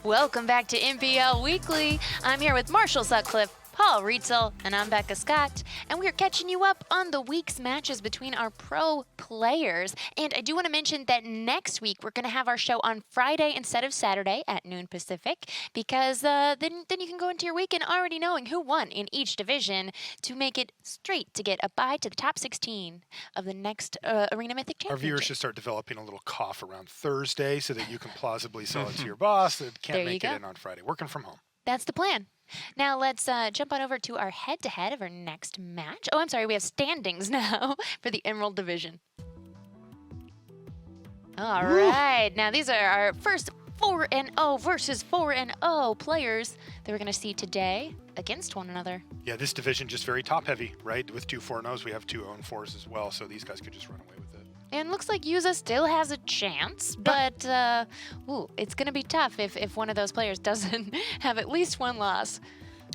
Welcome back to MPL Weekly. I'm here with Marshall Sutcliffe, Paul Rietzel, and I'm Becca Scott. And we're catching you up on the week's matches between our pro players. And I do want to mention that next week we're going to have our show on Friday instead of Saturday at noon Pacific, because then you can go into your weekend already knowing who won in each division to make it straight to get a bye to the top 16 of the next Arena Mythic Championship. Our viewers should start developing a little cough around Thursday so that you can plausibly sell it to your boss that can't make it in on Friday. Working from home. That's the plan. Now let's jump on over to our head-to-head of our next match. Oh, I'm sorry, we have standings now for the Emerald Division. All right, now these are our first 4-0 versus 4-0 players that we're going to see today against one another. Yeah, this division just very top-heavy, right? With two 4-0s, we have two 0-4s as well, so these guys could just run away with it. And looks like Yuza still has a chance, but it's going to be tough if one of those players doesn't have at least one loss.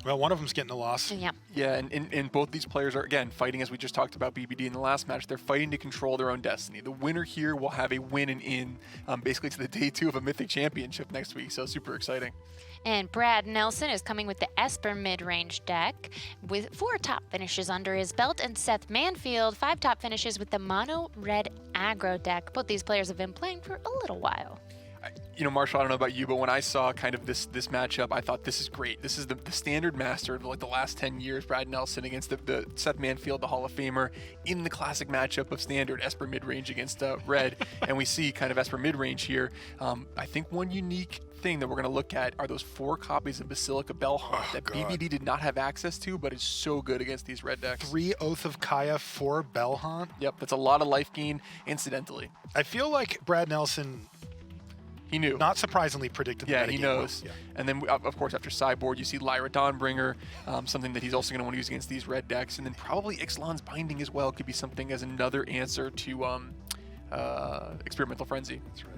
Well, one of them's getting a loss. Yeah. Yeah, and both these players are, again, fighting, as we just talked about BBD in the last match. They're fighting to control their own destiny. The winner here will have a win and in basically to the day 2 of a Mythic Championship next week, so super exciting. And Brad Nelson is coming with the Esper mid-range deck with 4 top finishes under his belt, and Seth Manfield 5 top finishes with the mono red aggro deck. Both these players have been playing for a little while. You know, Marshall, I don't know about you, but when I saw kind of this matchup, I thought this is great. This is the standard master of like the last 10 years, Brad Nelson against the Seth Manfield, the Hall of Famer, in the classic matchup of standard Esper mid-range against Red. And we see kind of Esper mid-range here. I think one unique thing that we're going to look at are those 4 copies of Basilica Bellhaunt that BBD did not have access to, but is so good against these red decks. 3 Oath of Kaya, 4 Bellhaunt. Yep, that's a lot of life gain, incidentally. I feel like Brad Nelson... He knew. Not surprisingly predicted the Yeah, he knows. Well. Yeah. And then, of course, after sideboard, you see Lyra Dawnbringer, something that he's also going to want to use against these red decks. And then probably Ixalan's Binding as well could be something as another answer to Experimental Frenzy. That's right.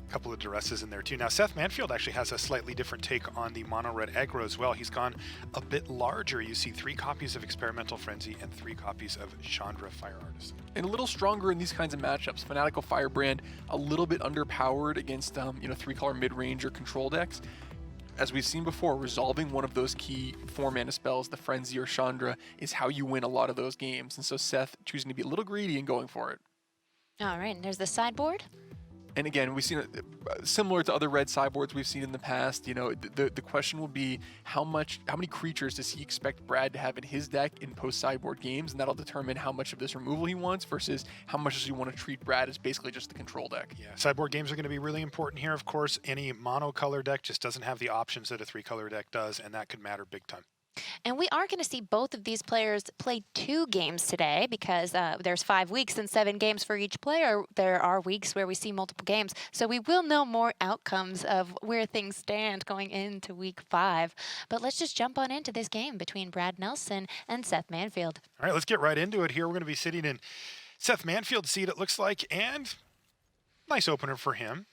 A couple of duresses in there too. Now Seth Manfield actually has a slightly different take on the mono red aggro as well. He's gone a bit larger. You see 3 copies of Experimental Frenzy and 3 copies of Chandra Fire Artist. And a little stronger in these kinds of matchups. Fanatical Firebrand a little bit underpowered against 3-color mid-range or control decks. As we've seen before, resolving one of those key 4-mana spells, the Frenzy or Chandra, is how you win a lot of those games. And so Seth choosing to be a little greedy and going for it. All right, and there's the sideboard. And again, we've seen it similar to other red sideboards we've seen in the past. You know, the question will be how many creatures does he expect Brad to have in his deck in post-sideboard games, and that'll determine how much of this removal he wants versus how much does he want to treat Brad as basically just the control deck. Yeah, sideboard games are going to be really important here. Of course, any monocolor deck just doesn't have the options that a 3-color deck does, and that could matter big time. And we are going to see both of these players play 2 games today because there's 5 weeks and 7 games for each player. There are weeks where we see multiple games. So we will know more outcomes of where things stand going into week 5. But let's just jump on into this game between Brad Nelson and Seth Manfield. All right, let's get right into it here. We're going to be sitting in Seth Manfield's seat, it looks like, and nice opener for him.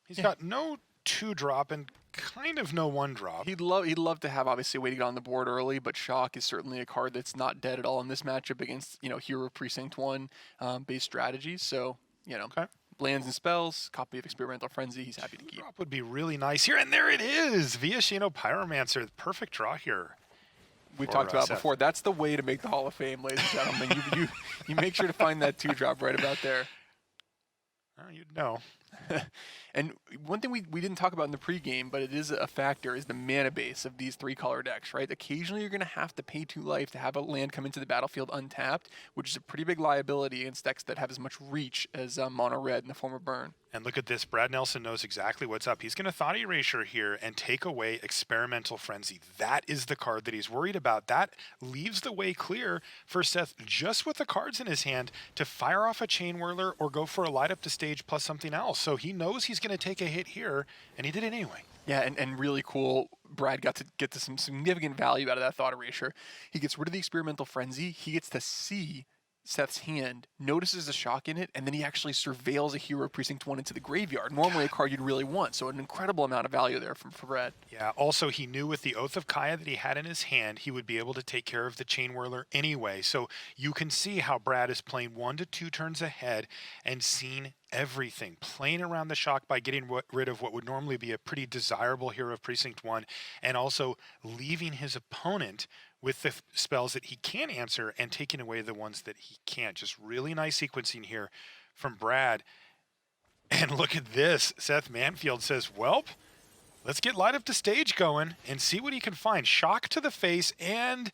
He's got no 2-drop and kind of no 1-drop. He'd love to have obviously a way to get on the board early, but Shock is certainly a card that's not dead at all in this matchup against Hero Precinct 1 based strategies. So lands and spells, copy of Experimental Frenzy, he's happy to keep. Drop would be really nice here, and there it is, Viashino Pyromancer, perfect draw here. We've talked about before. That's the way to make the Hall of Fame, ladies and gentlemen. you make sure to find that 2-drop right about there. You'd know. And one thing we didn't talk about in the pregame, but it is a factor, is the mana base of these 3-color decks, right? Occasionally you're going to have to pay 2 life to have a land come into the battlefield untapped, which is a pretty big liability against decks that have as much reach as mono red in the form of burn. And look at this. Brad Nelson knows exactly what's up. He's going to Thought Erasure here and take away Experimental Frenzy. That is the card that he's worried about. That leaves the way clear for Seth, just with the cards in his hand, to fire off a Chain Whirler or go for a Light Up the Stage plus something else. So he knows he's going to take a hit here, and he did it anyway. Yeah, and really cool, Brad got to get to some significant value out of that Thought Erasure. He gets rid of the Experimental Frenzy. He gets to see Seth's hand, notices the shock in it, and then he actually surveils a Hero Precinct 1 into the graveyard. Normally a card you'd really want, so an incredible amount of value there for Brad. Yeah, also he knew with the Oath of Kaya that he had in his hand, he would be able to take care of the Chain Whirler anyway. So you can see how Brad is playing 1 to 2 turns ahead and seeing everything, playing around the shock by getting rid of what would normally be a pretty desirable Hero of Precinct 1, and also leaving his opponent with the spells that he can answer and taking away the ones that he can't. Just really nice sequencing here from Brad. And look at this. Seth Manfield says, "Welp, let's get Light Up the Stage going and see what he can find." Shock to the face, and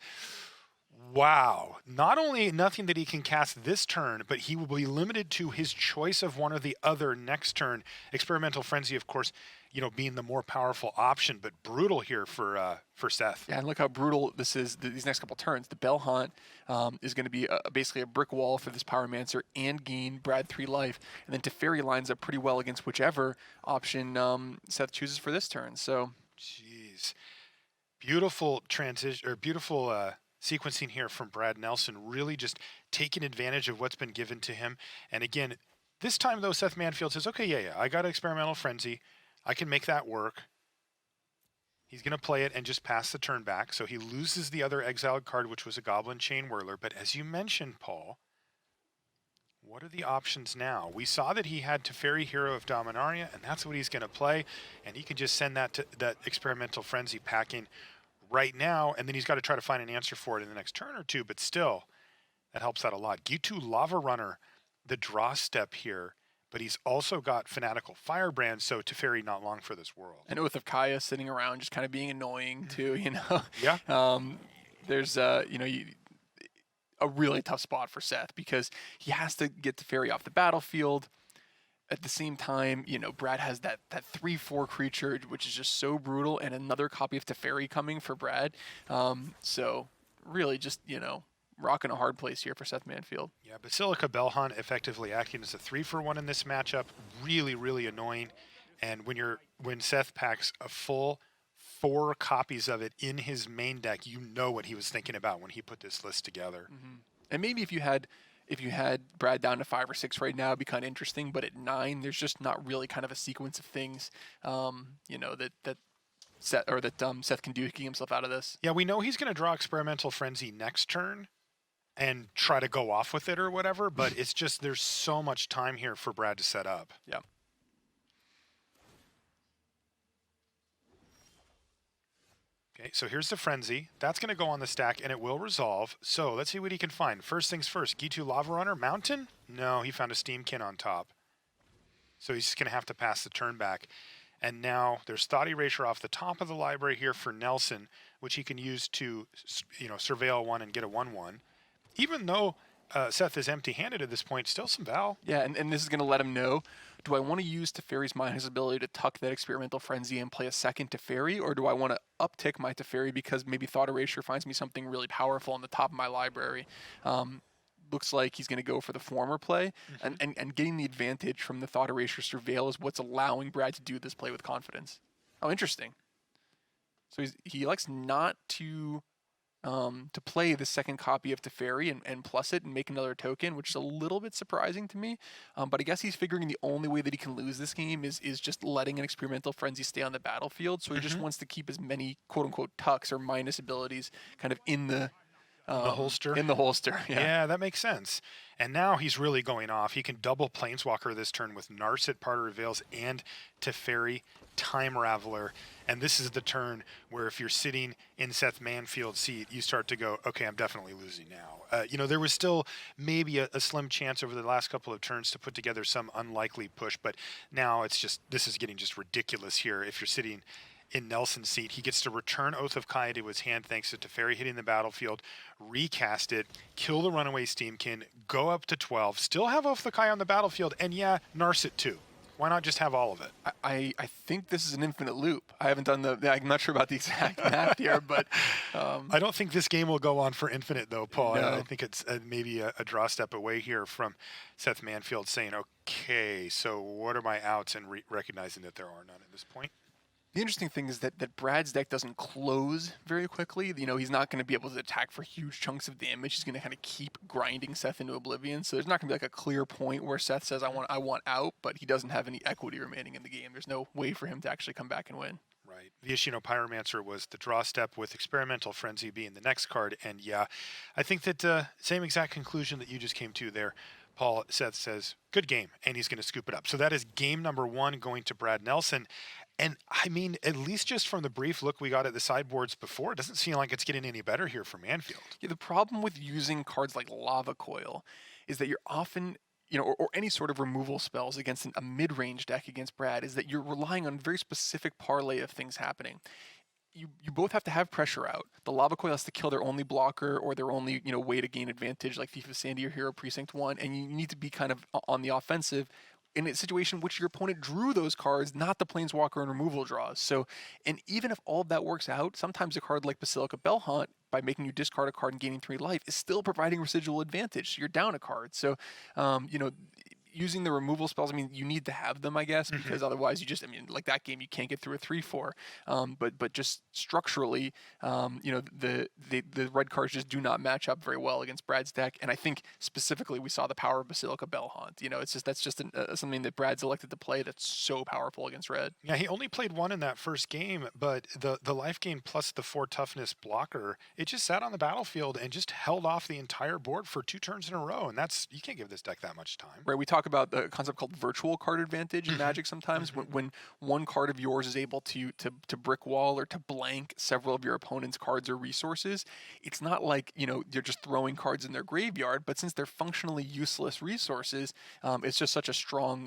wow. Not only nothing that he can cast this turn, but he will be limited to his choice of one or the other next turn. Experimental Frenzy, of course, being the more powerful option, but brutal here for Seth. Yeah, and look how brutal this is these next couple turns. The Bell Haunt is going to be basically a brick wall for this Pyromancer and gain Brad 3 life. And then Teferi lines up pretty well against whichever option Seth chooses for this turn. So, jeez. Beautiful transition, or beautiful sequencing here from Brad Nelson, really just taking advantage of what's been given to him. And again, this time though, Seth Manfield says, okay, yeah, I got Experimental Frenzy. I can make that work. He's going to play it and just pass the turn back. So he loses the other exiled card, which was a Goblin Chain Whirler. But as you mentioned, Paul, what are the options now? We saw that he had Teferi, Hero of Dominaria, and that's what he's going to play. And he can just send that Experimental Frenzy packing right now, and then he's got to try to find an answer for it in the next turn or two. But still, that helps out a lot. Gitu Lava Runner, the draw step here. But he's also got Fanatical Firebrand, so Teferi not long for this world. and Oath of Kaya sitting around just kind of being annoying too, Yeah. There's a really tough spot for Seth because he has to get Teferi off the battlefield. At the same time, Brad has that 3/4 creature, which is just so brutal, and another copy of Teferi coming for Brad. So really just, rocking a hard place here for Seth Manfield. Yeah, Basilica Bellhunt effectively acting as a 3-for-1 in this matchup. Really, really annoying. And when Seth packs a full 4 copies of it in his main deck, you know what he was thinking about when he put this list together. Mm-hmm. And maybe if you had Brad down to 5 or 6 right now, it'd be kind of interesting. But at 9, there's just not really kind of a sequence of things, that Seth can do to get himself out of this. Yeah, we know he's going to draw Experimental Frenzy next turn and try to go off with it or whatever, but it's just there's so much time here for Brad to set up. Yeah. Okay, so here's the Frenzy. That's going to go on the stack, and it will resolve. So let's see what he can find. First things first, Gitu Lava Runner, Mountain? No, he found a Steamkin on top. So he's just going to have to pass the turn back. And now there's Thought Erasure off the top of the library here for Nelson, which he can use to, surveil 1 and get a 1/1. Even though Seth is empty-handed at this point, still some Val. Yeah, and this is going to let him know, do I want to use Teferi's Mind, his ability to tuck that Experimental Frenzy and play a second Teferi, or do I want to uptick my Teferi because maybe Thought Erasure finds me something really powerful on the top of my library? Looks like he's going to go for the former play, and getting the advantage from the Thought Erasure Surveil is what's allowing Brad to do this play with confidence. Oh, interesting. So he likes not to play the second copy of Teferi and plus it and make another token, which is a little bit surprising to me. But I guess he's figuring the only way that he can lose this game is just letting an Experimental Frenzy stay on the battlefield. So he just wants to keep as many quote-unquote tucks or minus abilities kind of in the holster. In the holster, yeah, that makes sense. And now he's really going off. He can double Planeswalker this turn with Narset, Part of Reveals, and Teferi, Time Raveler. And this is the turn where if you're sitting in Seth Manfield's seat, you start to go, okay, I'm definitely losing now. There was still maybe a slim chance over the last couple of turns to put together some unlikely push, but now this is getting just ridiculous here. If you're sitting in Nelson's seat, he gets to return Oath of Kaya to his hand thanks to Teferi hitting the battlefield, recast it, kill the runaway Steamkin, go up to 12, still have Oath of Kaya on the battlefield, and yeah, Narset too. Why not just have all of it? I think this is an infinite loop. I haven't done I'm not sure about the exact math here, but I don't think this game will go on for infinite though, Paul. No. I think it's maybe a draw step away here from Seth Manfield saying, okay, so what are my outs, and recognizing that there are none at this point. The interesting thing is that Brad's deck doesn't close very quickly. You know, he's not going to be able to attack for huge chunks of damage. He's going to kind of keep grinding Seth into oblivion. So there's not going to be like a clear point where Seth says, I want out, but he doesn't have any equity remaining in the game. There's no way for him to actually come back and win. Right. The Ishino Pyromancer was the draw step, with Experimental Frenzy being the next card. And yeah, I think that same exact conclusion that you just came to there. Paul Seth says, good game, and he's going to scoop it up. So that is game number 1 going to Brad Nelson. And I mean, at least just from the brief look we got at the sideboards before, it doesn't seem like it's getting any better here for Manfield. Yeah, the problem with using cards like Lava Coil is that you're often, you know, or any sort of removal spells against a mid-range deck against Brad, is that you're relying on a very specific parlay of things happening. You both have to have pressure out. The Lava Coil has to kill their only blocker or their only, you know, way to gain advantage, like Thief of Sandy or Hero Precinct 1, and you need to be kind of on the offensive in a situation in which your opponent drew those cards, not the Planeswalker and removal draws. So, and even if all of that works out, sometimes a card like Basilica Bellhaunt, by making you discard a card and gaining 3 life, is still providing residual advantage. So you're down a card. So, you know, using the removal spells, I mean, you need to have them, I guess, because otherwise you just, I mean, like that game, you can't get through a 3/4. But just structurally, you know, the red cards just do not match up very well against Brad's deck. And I think specifically we saw the power of Basilica Bellhaunt. You know, it's just, that's just something that Brad's elected to play that's so powerful against red. Yeah, he only played 1 in that first game, but the life gain plus the 4 toughness blocker, it just sat on the battlefield and just held off the entire board for 2 turns in a row. And that's, you can't give this deck that much time. Right, we talk about the concept called virtual card advantage in Magic sometimes, when one card of yours is able to brick wall or to blank several of your opponent's cards or resources. It's not like, you know, you're just throwing cards in their graveyard, but since they're functionally useless resources, it's just such a strong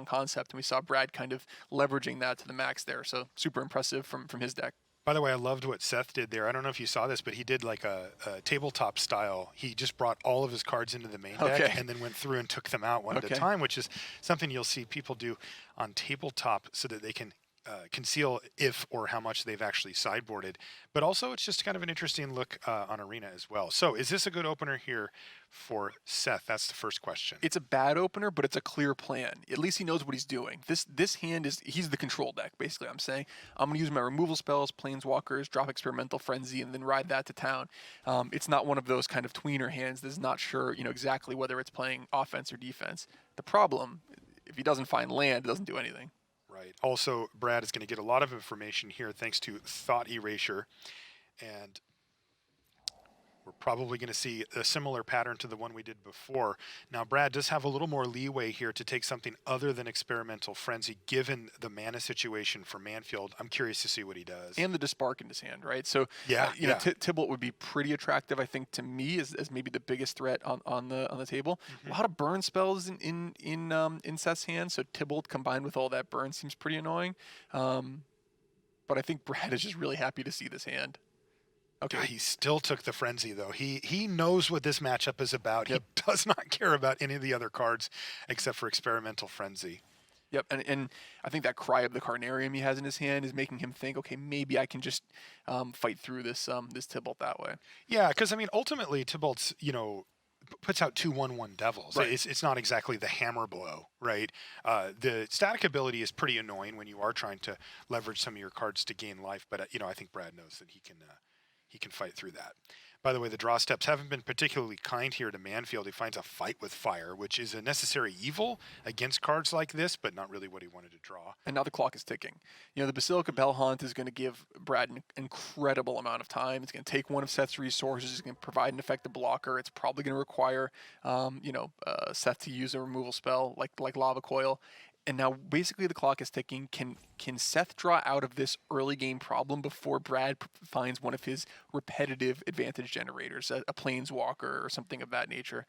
concept, and we saw Brad kind of leveraging that to the max there. So super impressive from his deck. By the way, I loved what Seth did there. I don't know if you saw this, but he did like a tabletop style. He just brought all of his cards into the main deck and then went through and took them out one at a time, which is something you'll see people do on tabletop so that they can conceal if or how much they've actually sideboarded. But also, it's just kind of an interesting look on Arena as well. So is this a good opener here for Seth? That's the first question. It's a bad opener, but it's a clear plan. At least he knows what he's doing. This hand is, he's the control deck, basically. I'm saying I'm going to use my removal spells, Planeswalkers, drop Experimental Frenzy, and then ride that to town. It's not one of those kind of tweener hands that's not sure, you know, exactly whether it's playing offense or defense. The problem, if he doesn't find land, it doesn't do anything. Right. Also, Brad is going to get a lot of information here thanks to Thought Erasure, and we're probably going to see a similar pattern to the one we did before. Now, Brad does have a little more leeway here to take something other than Experimental Frenzy, given the mana situation for Manfield. I'm curious to see what he does. And the Disbark in his hand, right? So, yeah, you know, Tibalt would be pretty attractive, I think, to me as maybe the biggest threat on the table. A lot of burn spells in Seth's hand, so Tibalt combined with all that burn seems pretty annoying. But I think Brad is just really happy to see this hand. Okay. He still took the Frenzy, though. He knows what this matchup is about. Yep. He does not care about any of the other cards except for Experimental Frenzy. Yep, and I think that Cry of the Carnarium he has in his hand is making him think, okay, maybe I can just fight through this Tibalt that way. Yeah, because, I mean, ultimately, Tibalt's, you know, puts out 2/1/1 Devils. Right. It's not exactly the hammer blow, right? The static ability is pretty annoying when you are trying to leverage some of your cards to gain life, but, you know, I think Brad knows that he can fight through that. By the way, the draw steps haven't been particularly kind here to Manfield. He finds a Fight with Fire, which is a necessary evil against cards like this, but not really what he wanted to draw. And now the clock is ticking. You know, the Basilica Bellhaunt is going to give Brad an incredible amount of time. It's going to take one of Seth's resources. It's going to provide an effective blocker. It's probably going to require, you know, Seth to use a removal spell like Lava Coil. And now basically the clock is ticking. Can Seth draw out of this early game problem before Brad finds one of his repetitive advantage generators, a Planeswalker or something of that nature?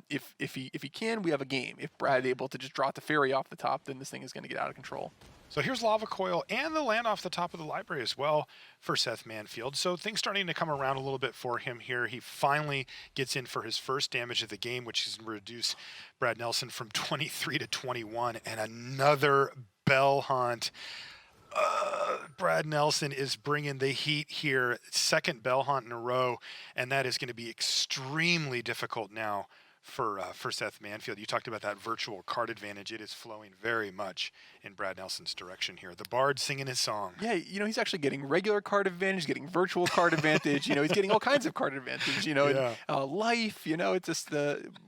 If he can, we have a game. If Brad is able to just draw the fairy off the top, then this thing is going to get out of control. So here's Lava Coil and the land off the top of the library as well for Seth Manfield. So things starting to come around a little bit for him here. He finally gets in for his first damage of the game, which is reduce Brad Nelson from 23 to 21, and another Bellhaunt. Brad Nelson is bringing the heat here. Second Bellhaunt in a row, and that is going to be extremely difficult now for Seth Manfield. You talked about that virtual card advantage. It is flowing very much in Brad Nelson's direction here. The Bard singing his song. Yeah, he's actually getting regular card advantage, getting virtual card advantage. He's getting all kinds of card advantage. Yeah. And, life. It's just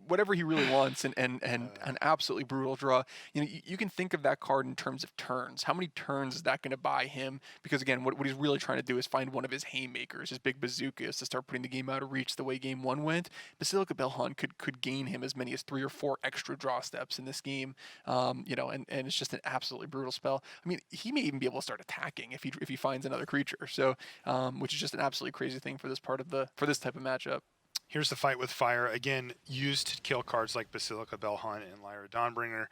whatever he really wants, and an absolutely brutal draw. You can think of that card in terms of turns. How many turns is that going to buy him? Because again, what he's really trying to do is find one of his haymakers, his big bazookas, to start putting the game out of reach the way Game 1 went. Basilica Belhan could gain him as many as 3 or 4 extra draw steps in this game. And it's just an absolutely brutal spell. I mean, he may even be able to start attacking if he finds another creature. So, which is just an absolutely crazy thing for this type of matchup. Here's the Fight with Fire, again, used to kill cards like Basilica Belhan and Lyra Dawnbringer,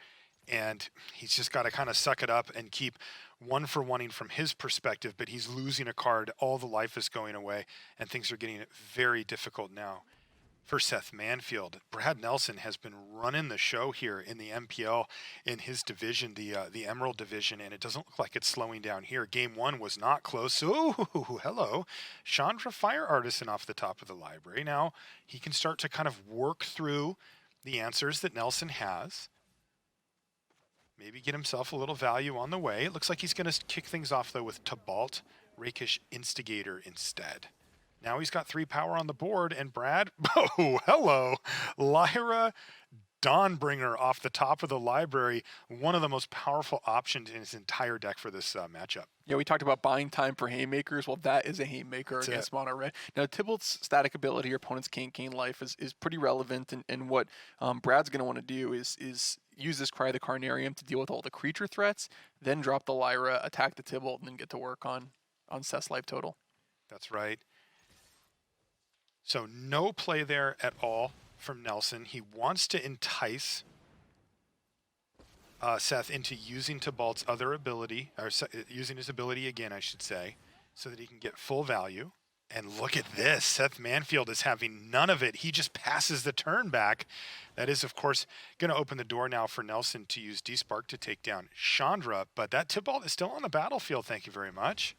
and he's just got to kind of suck it up and keep one for wanting from his perspective, but he's losing a card, all the life is going away, and things are getting very difficult now for Seth Manfield. Brad Nelson has been running the show here in the MPL in his division, the Emerald division, and it doesn't look like it's slowing down here. Game 1 was not close. Ooh, hello. Chandra Fire Artisan off the top of the library. Now he can start to kind of work through the answers that Nelson has. Maybe get himself a little value on the way. It looks like he's going to kick things off, though, with Tybalt Rakish Instigator instead. Now he's got 3 power on the board, and Brad, oh, hello, Lyra Dawnbringer off the top of the library, one of the most powerful options in his entire deck for this matchup. Yeah, we talked about buying time for haymakers. Well, that is a haymaker against mono red. Now, Tybalt's static ability, your opponent's can't gain life, is pretty relevant, and what Brad's going to want to do is use this Cry of the Carnarium to deal with all the creature threats, then drop the Lyra, attack the Tybalt, and then get to work on Seth's life total. That's right. So no play there at all from Nelson. He wants to entice Seth into using Tybalt's other ability, or using his ability again, I should say, so that he can get full value. And look at this. Seth Manfield is having none of it. He just passes the turn back. That is, of course, going to open the door now for Nelson to use D-Spark to take down Chandra. But that Tybalt is still on the battlefield. Thank you very much.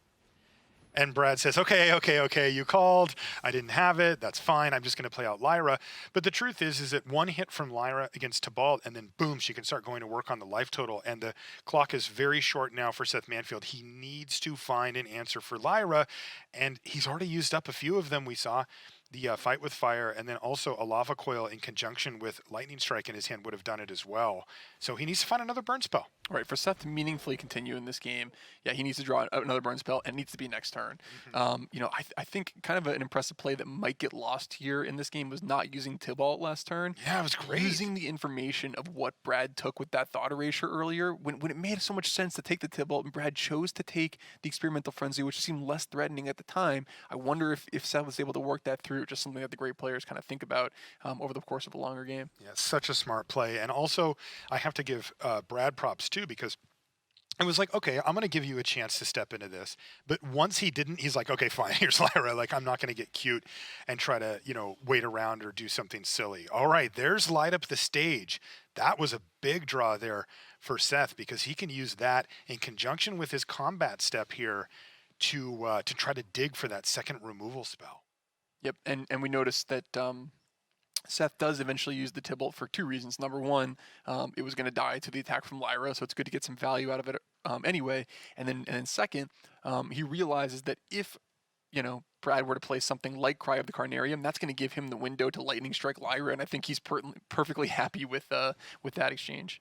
And Brad says, okay, you called. I didn't have it. That's fine. I'm just going to play out Lyra. But the truth is that one hit from Lyra against Tybalt, and then boom, she can start going to work on the life total. And the clock is very short now for Seth Manfield. He needs to find an answer for Lyra, and he's already used up a few of them. We saw the Fight with Fire, and then also a Lava Coil in conjunction with Lightning Strike in his hand would have done it as well. So he needs to find another burn spell. Right, for Seth to meaningfully continue in this game, yeah, he needs to draw another burn spell, and it needs to be next turn. Mm-hmm. I think kind of an impressive play that might get lost here in this game was not using Tybalt last turn. Yeah, it was great. Using the information of what Brad took with that Thought Erasure earlier, when it made so much sense to take the Tybalt, and Brad chose to take the Experimental Frenzy, which seemed less threatening at the time. I wonder if Seth was able to work that through, just something that the great players kind of think about over the course of a longer game. Yeah, such a smart play. And also, I have to give Brad props too, because it was like, okay, I'm going to give you a chance to step into this. But once he didn't, he's like, okay, fine, here's Lyra. Like, I'm not going to get cute and try to, wait around or do something silly. All right, there's Light Up the Stage. That was a big draw there for Seth, because he can use that in conjunction with his combat step here to try to dig for that second removal spell. Yep, and we noticed that Seth does eventually use the Tybalt for 2 reasons. Number one, it was going to die to the attack from Lyra, so it's good to get some value out of it anyway. And then second, he realizes that if Brad were to play something like Cry of the Carnarium, that's going to give him the window to Lightning Strike Lyra, and I think he's perfectly happy with that exchange.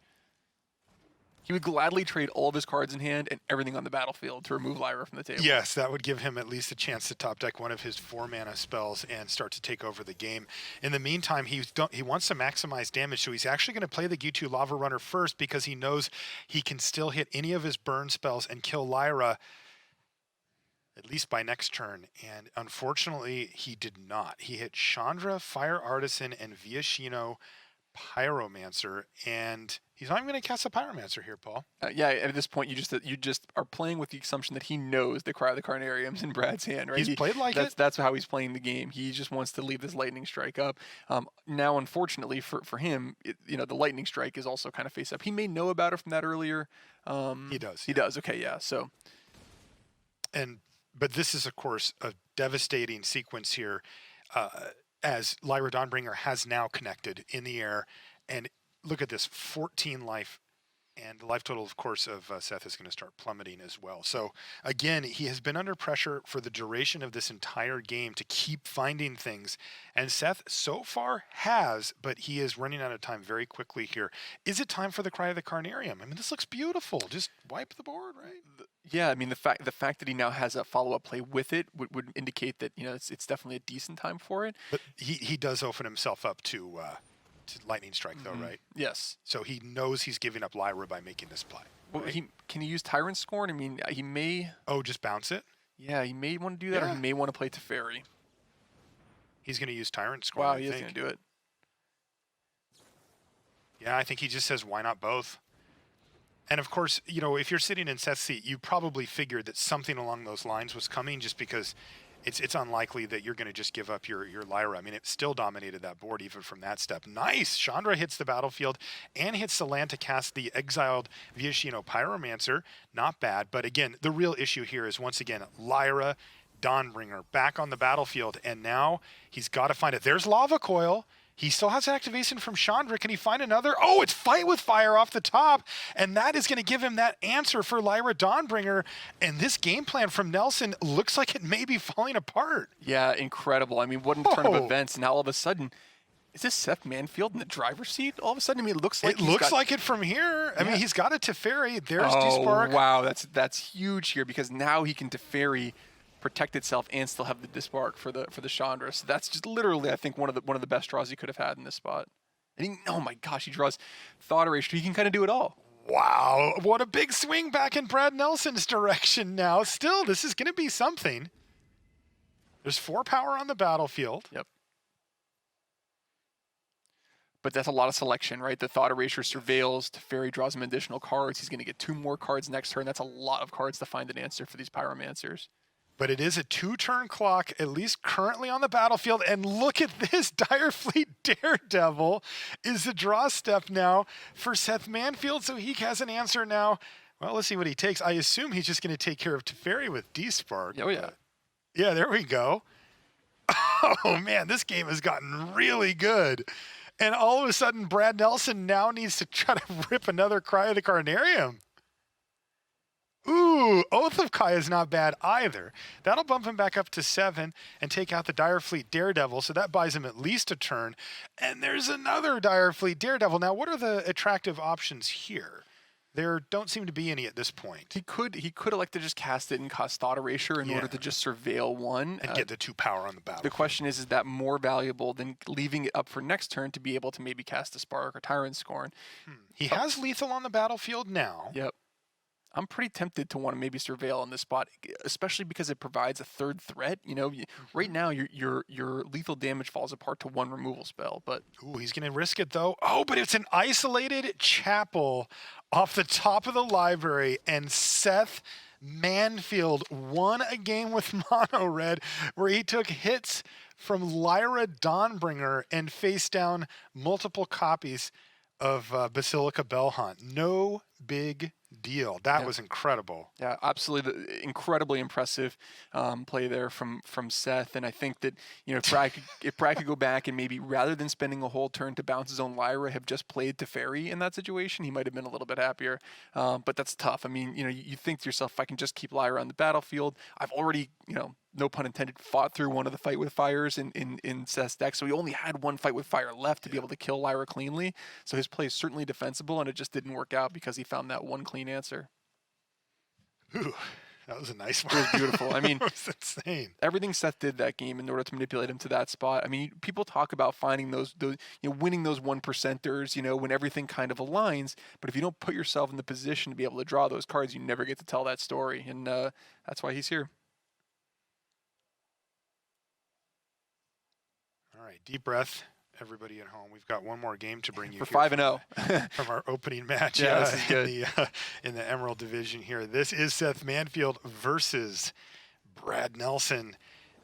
He would gladly trade all of his cards in hand and everything on the battlefield to remove Lyra from the table. Yes, that would give him at least a chance to top deck one of his 4-mana spells and start to take over the game. In the meantime, he wants to maximize damage, so he's actually going to play the Gitu Lava Runner first, because he knows he can still hit any of his burn spells and kill Lyra at least by next turn. And unfortunately, he did not. He hit Chandra, Fire Artisan, and Viashino Pyromancer, and he's not even going to cast a Pyromancer here, Paul. Yeah, at this point, you just are playing with the assumption that he knows the Cry of the Carnarium's in Brad's hand, right? He's played like it. That's how he's playing the game. He just wants to leave this Lightning Strike up. Now, unfortunately for him, the Lightning Strike is also kind of face up. He may know about it from that earlier. He does. He does. Okay, yeah. So, but this is, of course, a devastating sequence here. as Lyra Dawnbringer has now connected in the air. And look at this, 14 life. And the life total, of course, of Seth is going to start plummeting as well. So, again, he has been under pressure for the duration of this entire game to keep finding things. And Seth so far has, but he is running out of time very quickly here. Is it time for the Cry of the Carnarium? I mean, this looks beautiful. Just wipe the board, right? Yeah, I mean, the fact that he now has a follow-up play with it would indicate that, you know, it's definitely a decent time for it. But he does open himself up to lightning strike, though, right? Yes. So he knows he's giving up Lyra by making this play. Well, right? Can he use Tyrant Scorn? I mean, he may. Oh, just bounce it? Yeah, he may want to do that, or he may want to play Teferi. He's going to use Tyrant Scorn. Wow, he is going to do it. Yeah, I think he just says, why not both? And of course, you know, if you're sitting in Seth's seat, you probably figured that something along those lines was coming, just because it's unlikely that you're going to just give up your Lyra. I mean, it still dominated that board even from that step. Nice! Chandra hits the battlefield and hits the land to cast the exiled Viashino Pyromancer. Not bad, but again, the real issue here is, once again, Lyra Dawnbringer back on the battlefield, and now he's got to find it. There's Lava Coil. He still has activation from Chandra. Can he find another? Oh, it's Fight with Fire off the top. And that is going to give him that answer for Lyra Dawnbringer. And this game plan from Nelson looks like it may be falling apart. Yeah, incredible. I mean, what a turn of events. Now all of a sudden, is this Seth Manfield in the driver's seat? All of a sudden, I mean, it looks like like it from here. I mean, he's got a Teferi. There's Oh, Despark. wow. That's huge here, because now he can Teferi, protect itself, and still have the Dispark for the Chandra. So that's just literally, I think, one of the best draws he could have had in this spot. And oh my gosh, he draws Thought Erasure. He can kind of do it all. Wow, what a big swing back in Brad Nelson's direction now. Still, this is going to be something. There's 4 power on the battlefield. Yep. But that's a lot of selection, right? The Thought Erasure surveils, Teferi draws him additional cards. He's going to get 2 more cards next turn. That's a lot of cards to find an answer for these Pyromancers. But it is a 2-turn clock, at least currently on the battlefield. And look at this, Direfleet Daredevil is the draw step now for Seth Manfield, so he has an answer now. Well, let's see what he takes. I assume he's just going to take care of Teferi with D-Spark. Oh, yeah. Yeah, there we go. Oh, man, this game has gotten really good. And all of a sudden, Brad Nelson now needs to try to rip another Cry of the Carnarium. Ooh, Oath of Kai is not bad either. That'll bump him back up to 7 and take out the Direfleet Daredevil, so that buys him at least a turn. And there's another Direfleet Daredevil. Now, what are the attractive options here? There don't seem to be any at this point. He could elect to just cast it and cost Thought Erasure in order to just surveil one. And get the 2 power on the battlefield. The question is that more valuable than leaving it up for next turn to be able to maybe cast a Spark or Tyrant Scorn? He has lethal on the battlefield now. Yep. I'm pretty tempted to want to maybe surveil on this spot, especially because it provides a 3rd threat. You know, right now your lethal damage falls apart to 1 removal spell, but ooh, he's going to risk it though. Oh, but it's an isolated chapel off the top of the library, and Seth Manfield won a game with Mono Red where he took hits from Lyra Dawnbringer and faced down multiple copies of Basilica Bellhunt. No big deal. That was incredible. Yeah, absolutely, incredibly impressive play there from Seth. And I think that, you know, if Brad could go back and maybe, rather than spending a whole turn to bounce his own Lyra, have just played Teferi in that situation, he might have been a little bit happier. But that's tough. I mean, you know, you think to yourself, if I can just keep Lyra on the battlefield, I've already, you know, no pun intended, fought through one of the Fight with Fires in Seth's deck, so he only had 1 Fight with Fire left to be able to kill Lyra cleanly. So his play is certainly defensible, and it just didn't work out because he found that 1 clean answer. Ooh, that was a nice one. It was beautiful. I mean, it was insane. Everything Seth did that game in order to manipulate him to that spot. I mean, people talk about finding those you know, winning those 1%ers, you know, when everything kind of aligns. But if you don't put yourself in the position to be able to draw those cards, you never get to tell that story, and that's why he's here. All right, deep breath, everybody at home. We've got one more game to bring you for here 5-0 from our opening match. Yeah, this is good. In the Emerald Division here. This is Seth Manfield versus Brad Nelson,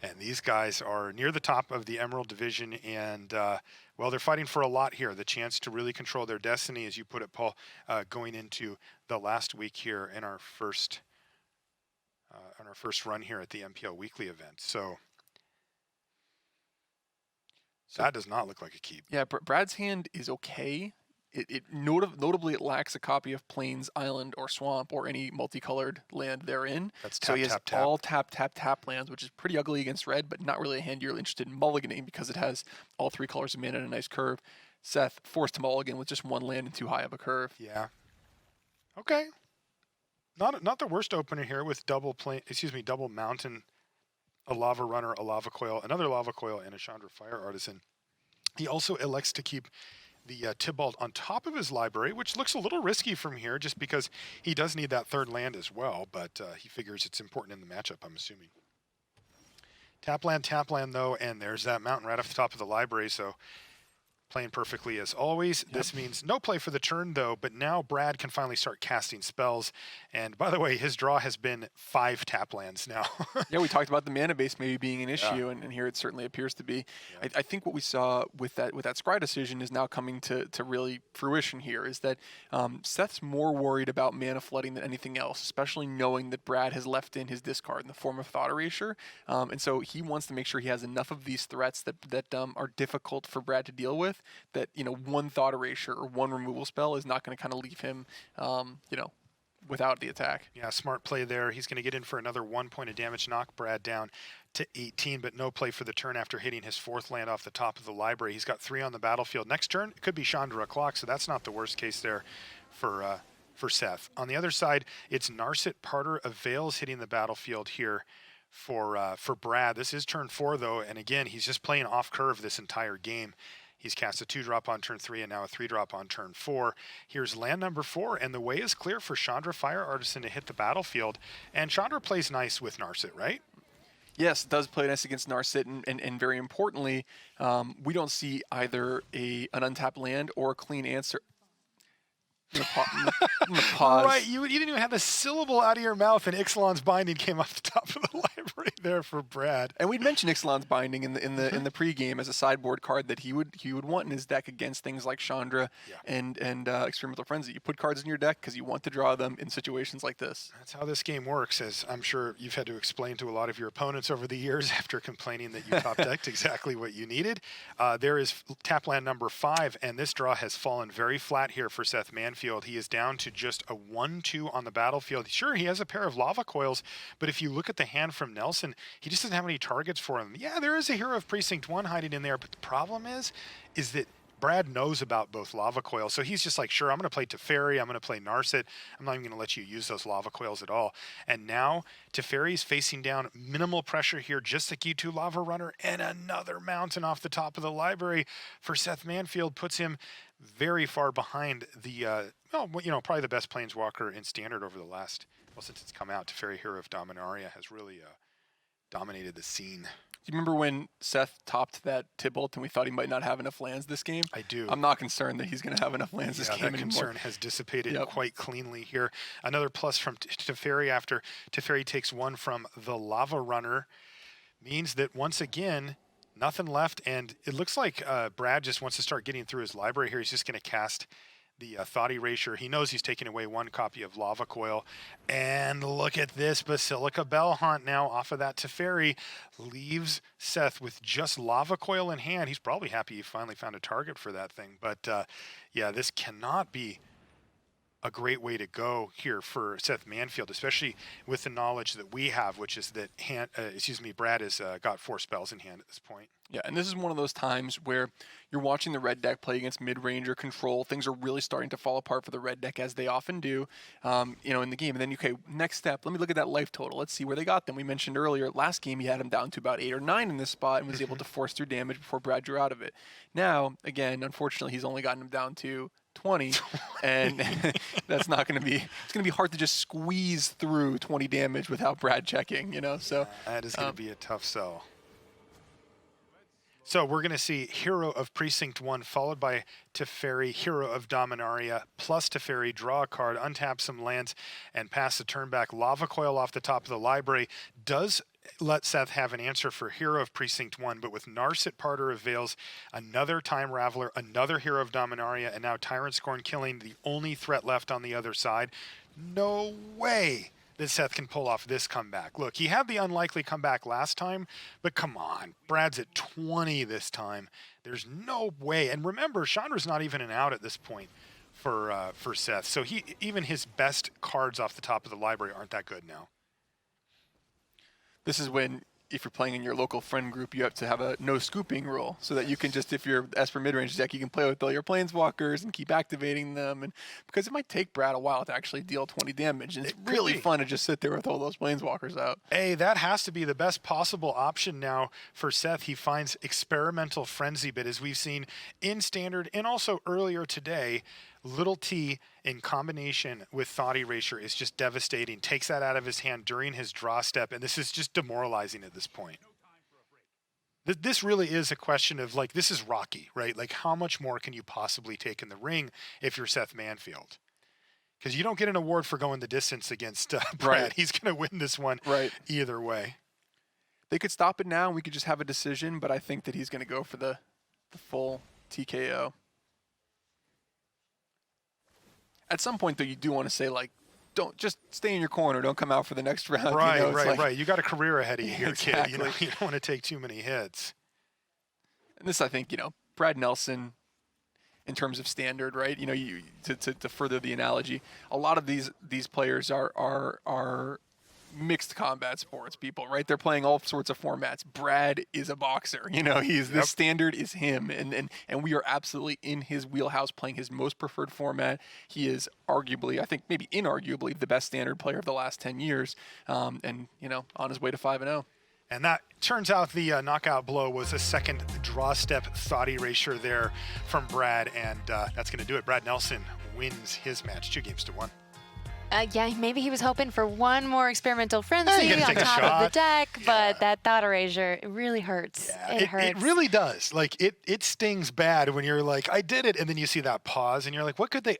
and these guys are near the top of the Emerald Division, and well, they're fighting for a lot here. The chance to really control their destiny, as you put it, Paul, going into the last week here in our first run here at the MPL Weekly event. So That does not look like a keep. Yeah, Brad's hand is okay. Notably, it lacks a copy of Plains, Island, or Swamp, or any multicolored land therein. That's So tap, he has tap, tap. all tap lands, which is pretty ugly against red, but not really a hand you're really interested in mulliganing because it has all 3 colors of mana and a nice curve. Seth forced to mulligan with just 1 land and too high of a curve. Yeah. Okay. Not the worst opener here with double mountain, a lava runner, a lava coil, another lava coil, and a Chandra Fire Artisan. He also elects to keep the Tybalt on top of his library, which looks a little risky from here just because he does need that 3rd land as well, but he figures it's important in the matchup, I'm assuming. Tap land, though, and there's that mountain right off the top of the library, so playing perfectly as always. Yep. This means no play for the turn, though, but now Brad can finally start casting spells. And by the way, his draw has been 5 tap lands now. Yeah, we talked about the mana base maybe being an issue, and here it certainly appears to be. Yeah. I think what we saw with that Scry decision is now coming to really fruition here, is that Seth's more worried about mana flooding than anything else, especially knowing that Brad has left in his discard in the form of Thought Erasure. And so he wants to make sure he has enough of these threats that are difficult for Brad to deal with, that, you know, 1 Thought Erasure or 1 removal spell is not going to kind of leave him, you know, without the attack. Yeah, smart play there. He's going to get in for another 1 point of damage, knock Brad down to 18, but no play for the turn after hitting his 4th land off the top of the library. He's got 3 on the battlefield. Next turn, it could be Chandra Clock, so that's not the worst case there for Seth. On the other side, it's Narset Parter of Veils hitting the battlefield here for Brad. This is turn 4, though, and again, he's just playing off curve this entire game. He's cast a 2-drop on turn 3 and now a 3-drop on turn 4. Here's land number 4, and the way is clear for Chandra Fire Artisan to hit the battlefield. And Chandra plays nice with Narset, right? Yes, it does play nice against Narset, and very importantly, we don't see either an untapped land or a clean answer. I'm gonna pause. Right, you didn't even have the syllable out of your mouth, and Ixalan's Binding came off the top of the library there for Brad. And we'd mentioned Ixalan's Binding in the pregame as a sideboard card that he would want in his deck against things like Chandra and Experimental Frenzy. You put cards in your deck because you want to draw them in situations like this. That's how this game works, as I'm sure you've had to explain to a lot of your opponents over the years after complaining that you top decked exactly what you needed. There is tap land number 5, and this draw has fallen very flat here for Seth Manfield. He is down to just a 1-2 on the battlefield. Sure, he has a pair of lava coils, but if you look at the hand from Nelson, he just doesn't have any targets for him. Yeah, there is a Hero of Precinct 1 hiding in there, but the problem is that Brad knows about both lava coils, so he's just like, sure, I'm going to play Teferi, I'm going to play Narset, I'm not even going to let you use those lava coils at all. And now Teferi's facing down minimal pressure here, just like you2 Lava Runner, and another mountain off the top of the library for Seth Manfield puts him very far behind the, probably the best Planeswalker in Standard over the last, since it's come out. Teferi, Hero of Dominaria, has really dominated the scene. Do you remember when Seth topped that Tybalt and we thought he might not have enough lands this game? I do. I'm not concerned that he's going to have enough lands this game anymore. That concern has dissipated quite cleanly here. Another plus from Teferi after Teferi takes 1 from the Lava Runner means that once again, nothing left, and it looks like Brad just wants to start getting through his library here. He's just going to cast the Thought Erasure. He knows he's taking away 1 copy of Lava Coil. And look at this Basilica Bell Haunt now off of that Teferi. Leaves Seth with just Lava Coil in hand. He's probably happy he finally found a target for that thing. But yeah, this cannot be a great way to go here for Seth Manfield, especially with the knowledge that we have, which is that Brad has got 4 spells in hand at this point. Yeah, and this is one of those times where you're watching the red deck play against mid-range or control. Things are really starting to fall apart for the red deck, as they often do, in the game. And then, okay, next step, let me look at that life total. Let's see where they got them. We mentioned earlier, last game he had him down to about 8 or 9 in this spot and was able to force through damage before Brad drew out of it. Now, again, unfortunately, he's only gotten him down to 20, and that's not going to be, it's going to be hard to just squeeze through 20 damage without Brad checking, so. That is going to be a tough sell. So we're going to see Hero of Precinct 1 followed by Teferi, Hero of Dominaria, plus Teferi, draw a card, untap some lands, and pass the turn back. Lava Coil off the top of the library does let Seth have an answer for Hero of Precinct 1, but with Narset Parter of Veils, another Time Raveler, another Hero of Dominaria, and now Tyrant Scorn killing the only threat left on the other side. No way that Seth can pull off this comeback. Look, he had the unlikely comeback last time, but come on, Brad's at 20 this time. There's no way. And remember, Chandra's not even an out at this point for Seth. So even his best cards off the top of the library aren't that good now. This is when, if you're playing in your local friend group, you have to have a no scooping rule so that you can just, if you're Esper midrange deck, you can play with all your planeswalkers and keep activating them. And because it might take Brad a while to actually deal 20 damage, and it's really fun to just sit there with all those planeswalkers out. Hey, that has to be the best possible option now for Seth. He finds Experimental Frenzy, but as we've seen in Standard and also earlier today, Little T in combination with Thought Erasure is just devastating. Takes that out of his hand during his draw step, and this is just demoralizing at this point. This really is a question of, like, this is Rocky, right? Like, how much more can you possibly take in the ring if you're Seth Manfield? Because you don't get an award for going the distance against Brad. Right. He's going to win this one either way. They could stop it now and we could just have a decision, but I think that he's going to go for the full TKO. At some point, though, you do want to say, like, don't just stay in your corner. Don't come out for the next round. Right, you know, right. You got a career ahead of you here, exactly. kid. You don't want to take too many hits. And this, I think, Brad Nelson, in terms of Standard, right? To further the analogy, a lot of these players are mixed combat sports people, right? They're playing all sorts of formats. Brad is a boxer. The Standard is him, and we are absolutely in his wheelhouse, playing his most preferred format. He is arguably, I think maybe inarguably, the best Standard player of the last 10 years, and on his way to 5-0. And that turns out the knockout blow was a second draw step Thought Erasure there from Brad, and that's going to do it. Brad Nelson wins his match 2-1. Yeah, maybe he was hoping for one more Experimental Frenzy on top of the deck, but that Thought Erasure, it really hurts. Yeah, it hurts. It really does. Like, it stings bad when you're like, I did it, and then you see that pause, and you're like, what could they...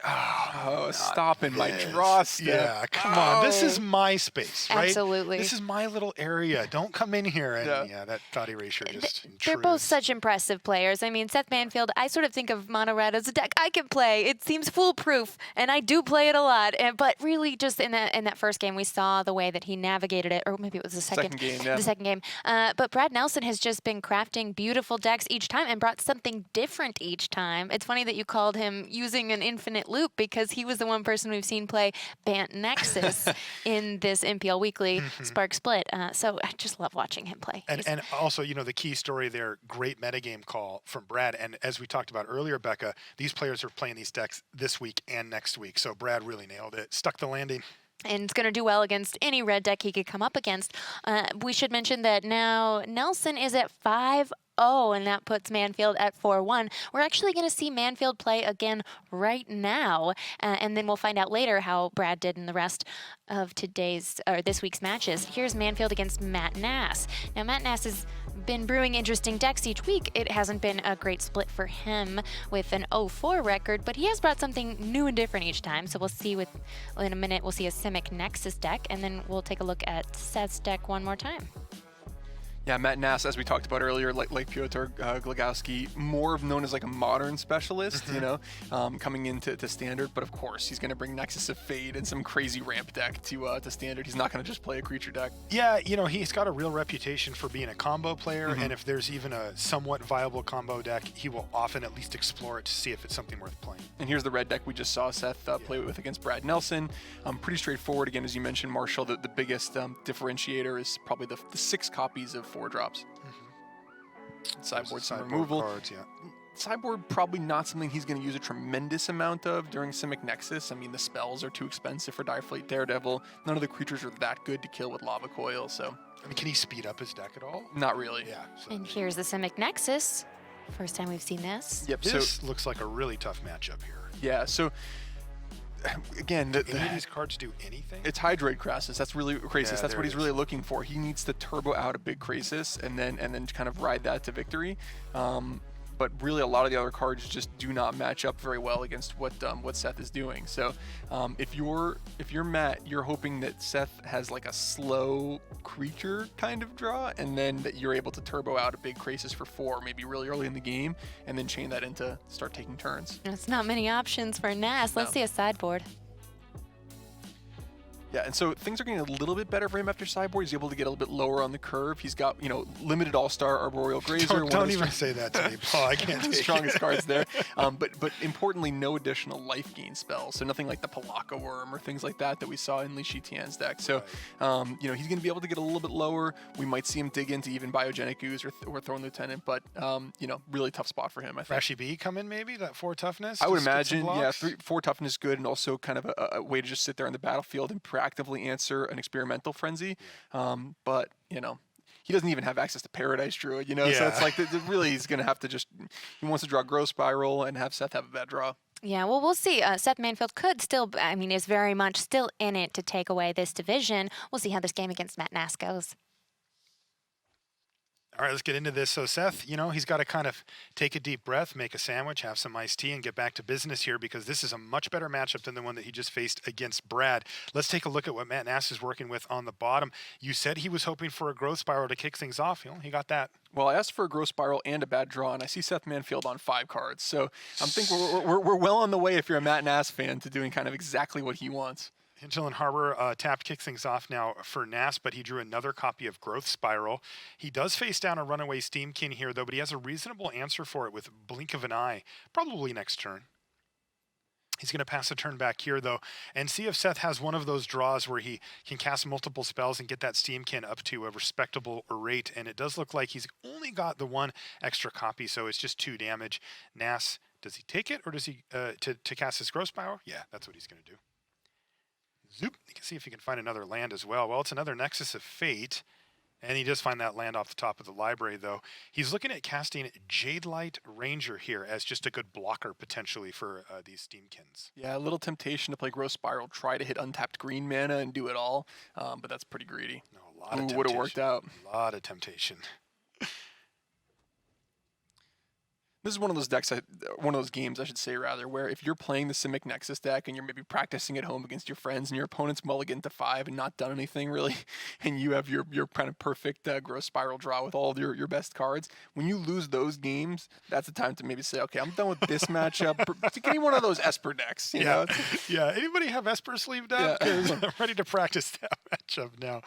stopping my draw step. Yeah, come on. This is my space, right? Absolutely. This is my little area. Don't come in here. And that Thought Erasure just intrudes. They're both such impressive players. I mean, Seth Manfield, I sort of think of Mono Red as a deck I can play. It seems foolproof, and I do play it a lot. But really, just in that first game, we saw the way that he navigated it, or maybe it was the second game. The second game. But Brad Nelson has just been crafting beautiful decks each time and brought something different each time. It's funny that you called him using an infinite loop, because he was the one person we've seen play Bant Nexus in this MPL Weekly Spark Split. So I just love watching him play. And also, the key story there, great metagame call from Brad. And as we talked about earlier, Becca, these players are playing these decks this week and next week. So Brad really nailed it. Stuck the landing. And it's going to do well against any red deck he could come up against. We should mention that now Nelson is at 5-0, and that puts Manfield at 4-1. We're actually going to see Manfield play again right now, and then we'll find out later how Brad did in the rest of this week's matches. Here's Manfield against Matt Nass. Now, Matt Nass has been brewing interesting decks each week. It hasn't been a great split for him with an 0-4 record, but he has brought something new and different each time. So we'll see in a minute, we'll see a Simic Nexus deck, and then we'll take a look at Seth's deck one more time. Yeah, Matt Nass, as we talked about earlier, like Pyotr Glagowski, more known as like a modern specialist, coming into Standard. But of course, he's going to bring Nexus of Fate and some crazy ramp deck to Standard. He's not going to just play a creature deck. Yeah, he's got a real reputation for being a combo player, and if there's even a somewhat viable combo deck, he will often at least explore it to see if it's something worth playing. And here's the red deck we just saw Seth play with against Brad Nelson. Pretty straightforward. Again, as you mentioned, Marshall, the biggest differentiator is probably the 6 copies of 4-drops. Sideboard, some removal. Cards, Sideboard, probably not something he's going to use a tremendous amount of during Simic Nexus. I mean, the spells are too expensive for Direfleet Daredevil. None of the creatures are that good to kill with Lava Coil, so... I mean, can he speed up his deck at all? Not really. Yeah. So And here's the Simic Nexus. First time we've seen this. Yep. This looks like a really tough matchup here. Yeah, so... Again, do any of these cards do anything? It's Hydroid Krasis. That's really Krasis. Yeah, That's what he's really looking for. He needs to turbo out a big Krasis and then kind of ride that to victory. But really, a lot of the other cards just do not match up very well against what Seth is doing. So, if you're Matt, you're hoping that Seth has like a slow creature kind of draw, and then that you're able to turbo out a big Krasis for 4, maybe really early in the game, and then chain that into start taking turns. It's not many options for Nass. Let's see a sideboard. Yeah, and so things are getting a little bit better for him after sideboard. He's able to get a little bit lower on the curve. He's got, limited All-Star Arboreal Grazer. Don't even say that to me, Paul. I can't the take strongest cards there. But importantly, no additional life gain spells. So nothing like the Palaka Worm or things like that we saw in Li Shitian's deck. So, he's going to be able to get a little bit lower. We might see him dig into even Biogenic Ooze or Thorn Lieutenant, but, really tough spot for him, I think. Rashi B come in maybe, that 4 toughness? I would Just get some imagine, yeah, blocks? 4 toughness good, and also kind of a way to just sit there on the battlefield and proactively answer an experimental frenzy. But, he doesn't even have access to Paradise Druid, so it's like really he's going to have to he wants to draw Growth Spiral and have Seth have a bad draw. Yeah, well, we'll see. Seth Manfield could still, is very much still in it to take away this division. We'll see how this game against Matt Nass goes. All right, let's get into this. So Seth, he's got to kind of take a deep breath, make a sandwich, have some iced tea, and get back to business here because this is a much better matchup than the one that he just faced against Brad. Let's take a look at what Matt Nass is working with on the bottom. You said he was hoping for a Growth Spiral to kick things off. He got that. Well, I asked for a Growth Spiral and a bad draw, and I see Seth Manfield on 5 cards. So I'm thinking we're well on the way, if you're a Matt Nass fan, to doing kind of exactly what he wants. Hinterland Harbor tapped kicks things off now for Nass, but he drew another copy of Growth Spiral. He does face down a Runaway Steamkin here, though, but he has a reasonable answer for it with Blink of an Eye, probably next turn. He's going to pass a turn back here, though, and see if Seth has one of those draws where he can cast multiple spells and get that Steamkin up to a respectable rate. And it does look like he's only got the 1 extra copy, so it's just 2 damage. Nass, does he take it, or does he to cast his Growth Spiral? Yeah, that's what he's going to do. Zoop. You can see if you can find another land as well. Well, it's another Nexus of Fate. And he does find that land off the top of the library, though. He's looking at casting Jadelight Ranger here as just a good blocker, potentially, for these Steamkins. Yeah, a little temptation to play Growth Spiral, try to hit untapped green mana and do it all, but that's pretty greedy. No, a lot of temptation. Would have worked out. A lot of temptation. This is one of those decks, one of those games, I should say, rather, where if you're playing the Simic Nexus deck and you're maybe practicing at home against your friends and your opponent's mulligan to 5 and not done anything really, and you have your kind of perfect Growth Spiral draw with all of your best cards, when you lose those games, that's the time to maybe say, okay, I'm done with this matchup. Give me one of those Esper decks. You know? Yeah. Anybody have Esper sleeved up? Because I'm ready to practice that matchup now.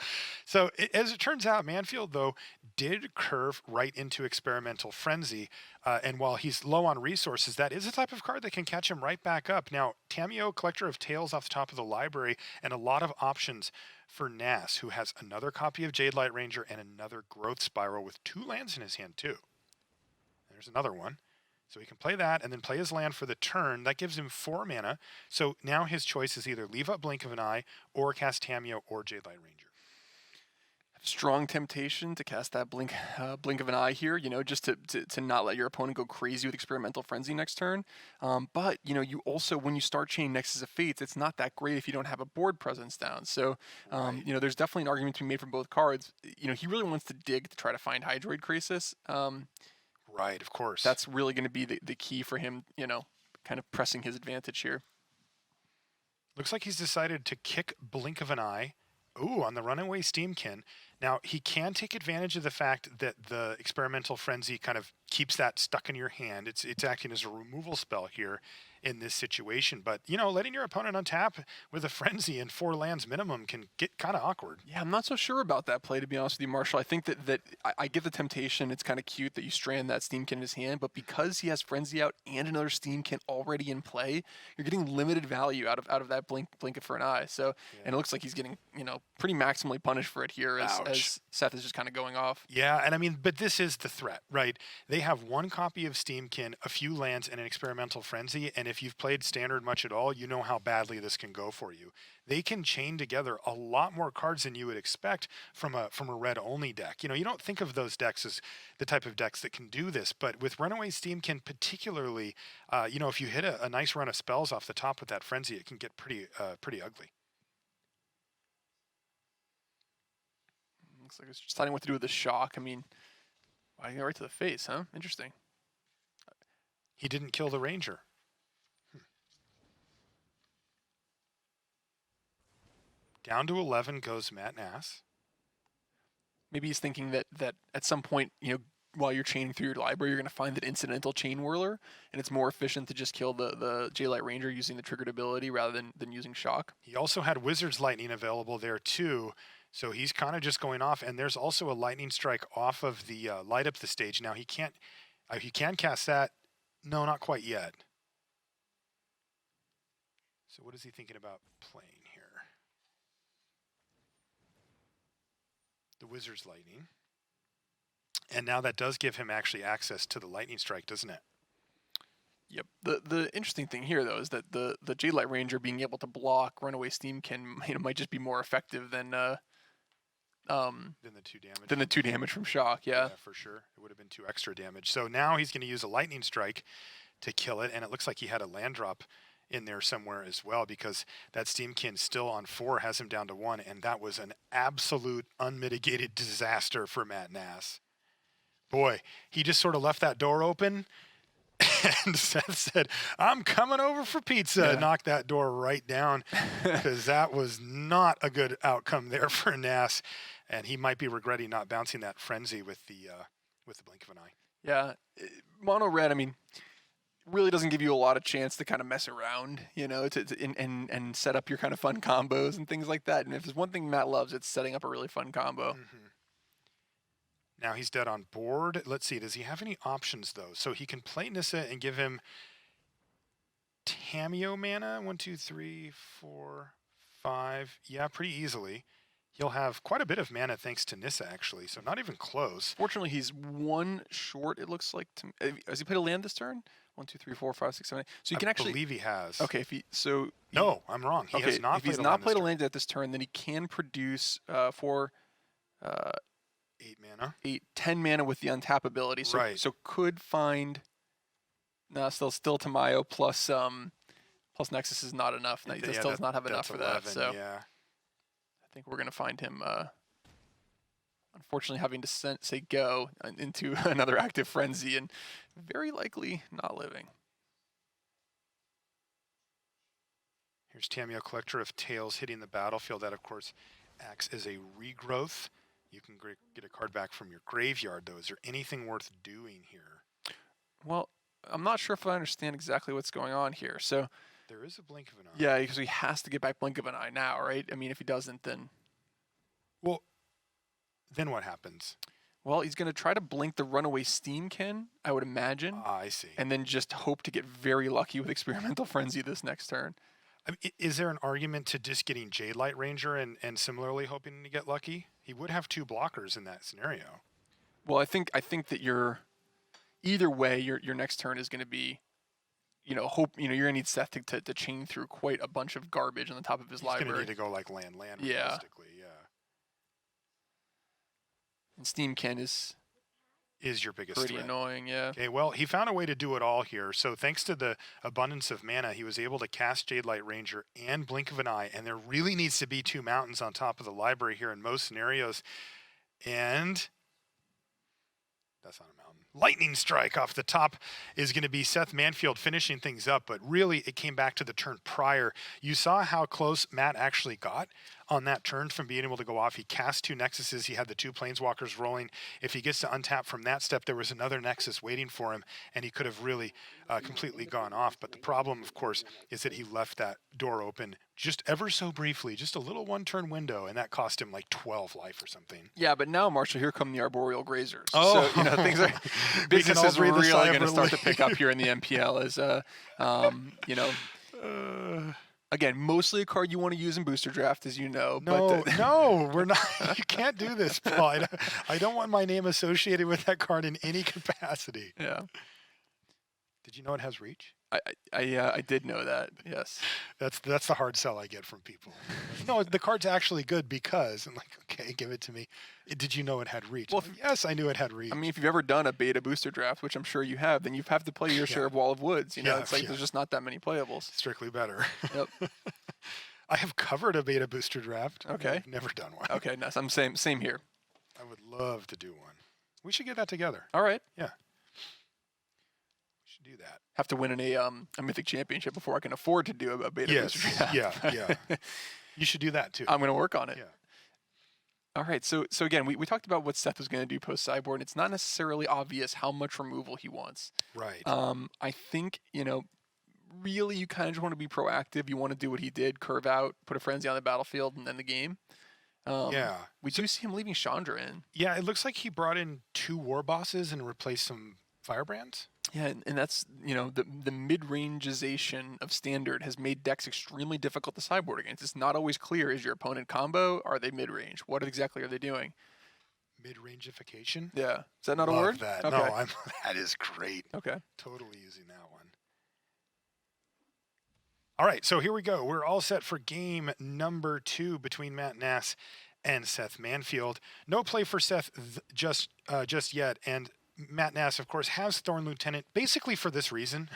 So as it turns out, Manfield, though, did curve right into Experimental Frenzy. And while he's low on resources, that is a type of card that can catch him right back up. Now, Tamiyo, Collector of Tales off the top of the library, and a lot of options for Nass, who has another copy of Jadelight Ranger and another Growth Spiral with 2 lands in his hand, too. There's another one. So he can play that and then play his land for the turn. That gives him 4 mana. So now his choice is either leave up Blink of an Eye or cast Tamiyo or Jadelight Ranger. Strong temptation to cast that blink of an eye here, just to not let your opponent go crazy with Experimental Frenzy next turn. But, you also, when you start chaining Nexus of Fates, it's not that great if you don't have a board presence down. So, there's definitely an argument to be made for both cards. He really wants to dig to try to find Hydroid Krasis. Right, of course. That's really going to be the key for him, kind of pressing his advantage here. Looks like he's decided to kick Blink of an Eye. Ooh, on the Runaway Steamkin. Now, he can take advantage of the fact that the Experimental Frenzy kind of keeps that stuck in your hand. It's acting as a removal spell here in this situation. But, letting your opponent untap with a Frenzy and 4 lands minimum can get kind of awkward. Yeah, I'm not so sure about that play, to be honest with you, Marshall. I think that I get the temptation. It's kind of cute that you strand that Steamkin in his hand, but because he has Frenzy out and another Steamkin already in play, you're getting limited value out of that blink for an eye. So, and it looks like he's getting, pretty maximally punished for it here as Seth is just kind of going off. Yeah, and but this is the threat, right? They have 1 copy of Steamkin, a few lands, and an Experimental Frenzy, and if you've played Standard much at all, you know how badly this can go for you. They can chain together a lot more cards than you would expect from a red-only deck. You don't think of those decks as the type of decks that can do this, but with Runaway Steamkin particularly, if you hit a nice run of spells off the top with that Frenzy, it can get pretty ugly. Looks like it's deciding what to do with the shock. Why go right to the face, huh? Interesting. He didn't kill the Ranger. Down to 11 goes Matt Nass. Maybe he's thinking that at some point, while you're chaining through your library, you're going to find that incidental chain whirler, and it's more efficient to just kill the J-Light Ranger using the triggered ability rather than using shock. He also had Wizard's Lightning available there too, so he's kind of just going off. And there's also a Lightning Strike off of the light up the stage. Now he can't, he can cast that. No, not quite yet. So what is he thinking about playing here? The Wizard's Lightning. And now that does give him actually access to the Lightning Strike, doesn't it? Yep. The interesting thing here, though, is that the J-Light Ranger being able to block Runaway Steamkin might just be more effective than the 2 damage. Than the 2 damage from shock, yeah. For sure. It would have been 2 extra damage. So now he's going to use a Lightning Strike to kill it, and it looks like he had a land drop in there somewhere as well, because that Steamkin still on 4 has him down to 1, and that was an absolute unmitigated disaster for Matt Nass. Boy, he just sort of left that door open, and Seth said, "I'm coming over for pizza." Yeah. Knocked that door right down, because that was not a good outcome there for Nass, and he might be regretting not bouncing that Frenzy with the blink of an eye. Yeah. Mono red, I mean, really doesn't give you a lot of chance to kind of mess around, you know, and set up your kind of fun combos and things like that. And if there's one thing Matt loves, it's setting up a really fun combo. Mm-hmm. Now he's dead on board. Let's see, does he have any options, though? So he can play Nissa and give him Tameo mana. 1, 2, 3, 4, 5. Yeah, pretty easily. He'll have quite a bit of mana thanks to Nissa, actually, so not even close. Fortunately, he's 1 short, it looks like. Has he played a land this turn? 1, 2, 3, 4, 5, 6, 7, 8. So he can actually. I believe he has. Okay, No, I'm wrong. He has not if he's played not played a this land at this turn, then he can produce for 8 mana. 10 mana with the untap ability. So Right. so could find. No, still Tamayo plus Nexus is not enough. He Yeah, still does not have enough that's for 11, that. So yeah. I think we're gonna find him. Unfortunately, having to say go into another active frenzy and very likely not living. Here's Tameo, Collector of Tales, hitting the battlefield. That, of course, acts as a regrowth. You can get a card back from your graveyard, though. Is there anything worth doing here? Well, I'm not sure if I understand exactly what's going on here. So there is a blink of an eye. Yeah, because he has to get back Blink of an Eye now, right? I mean, if he doesn't, then... Well, then what happens? Well, he's going to try to blink the Runaway Steamkin, I would imagine. I see. And then just hope to get very lucky with Experimental Frenzy this next turn. I mean, is there an argument to just getting J-Light Ranger and similarly hoping to get lucky? He would have 2 blockers in that scenario. Well, I think that either way, your next turn is going to be, you're going to need Seth to chain through quite a bunch of garbage on the top of his library. He's going to need to go like land, yeah. Realistically, yeah. And Steamkin is your biggest pretty threat. Annoying, yeah. Okay, well, he found a way to do it all here. So thanks to the abundance of mana, he was able to cast J-Light Ranger and Blink of an Eye, and there really needs to be 2 mountains on top of the library here in most scenarios. And that's not a mountain. Lightning Strike off the top is going to be Seth Manfield finishing things up, but really it came back to the turn prior. You saw how close Matt actually got on that turn from being able to go off. He cast 2 Nexuses. He had the 2 Planeswalkers rolling. If he gets to untap from that step, there was another Nexus waiting for him, and he could have really completely gone off. But the problem, of course, is that he left that door open just ever so briefly, just a little 1-turn window, and that cost him like 12 life or something. Yeah, but now, Marshall, here come the Arboreal Grazers. Oh. So, things are business is really going to start to pick up here in the MPL as, again, mostly a card you want to use in Booster Draft, as you know. No, we're not. You can't do this, Paul. I don't want my name associated with that card in any capacity. Yeah. Did you know it has reach? I did know that. Yes. That's the hard sell I get from people. No, the card's actually good because I'm like, okay, give it to me. Did you know it had reach? Well, yes, I knew it had reach. I mean, if you've ever done a beta Booster Draft, which I'm sure you have, then you have to play your share of Wall of Woods. It's like there's just not that many playables. Strictly better. Yep. I have covered a beta Booster Draft. Okay. I've never done one. Okay, nice. I'm same here. I would love to do one. We should get that together. All right. Yeah. Do that. Have to win a Mythic Championship before I can afford to do a beta booster draft. Yeah. You should do that too. I'm going to work on it. Yeah. All right, so again, we talked about what Seth was going to do post sideboard, and it's not necessarily obvious how much removal he wants. Right. I think, really you kind of just want to be proactive. You want to do what he did, curve out, put a frenzy on the battlefield, and end the game. Yeah. We do see him leaving Chandra in. Yeah, it looks like he brought in 2 war bosses and replaced some firebrands. Yeah, and that's, the mid-rangeization of Standard has made decks extremely difficult to sideboard against. It's not always clear, is your opponent combo? Are they mid-range? What exactly are they doing? Mid-rangification? Yeah. Is that not a Love word? that. Okay. No, that is great. Okay. Totally using that one. All right, so here we go. We're all set for game number 2 between Matt Nass and Seth Manfield. No play for Seth just yet, and Matt Nass, of course, has Thorn Lieutenant basically for this reason.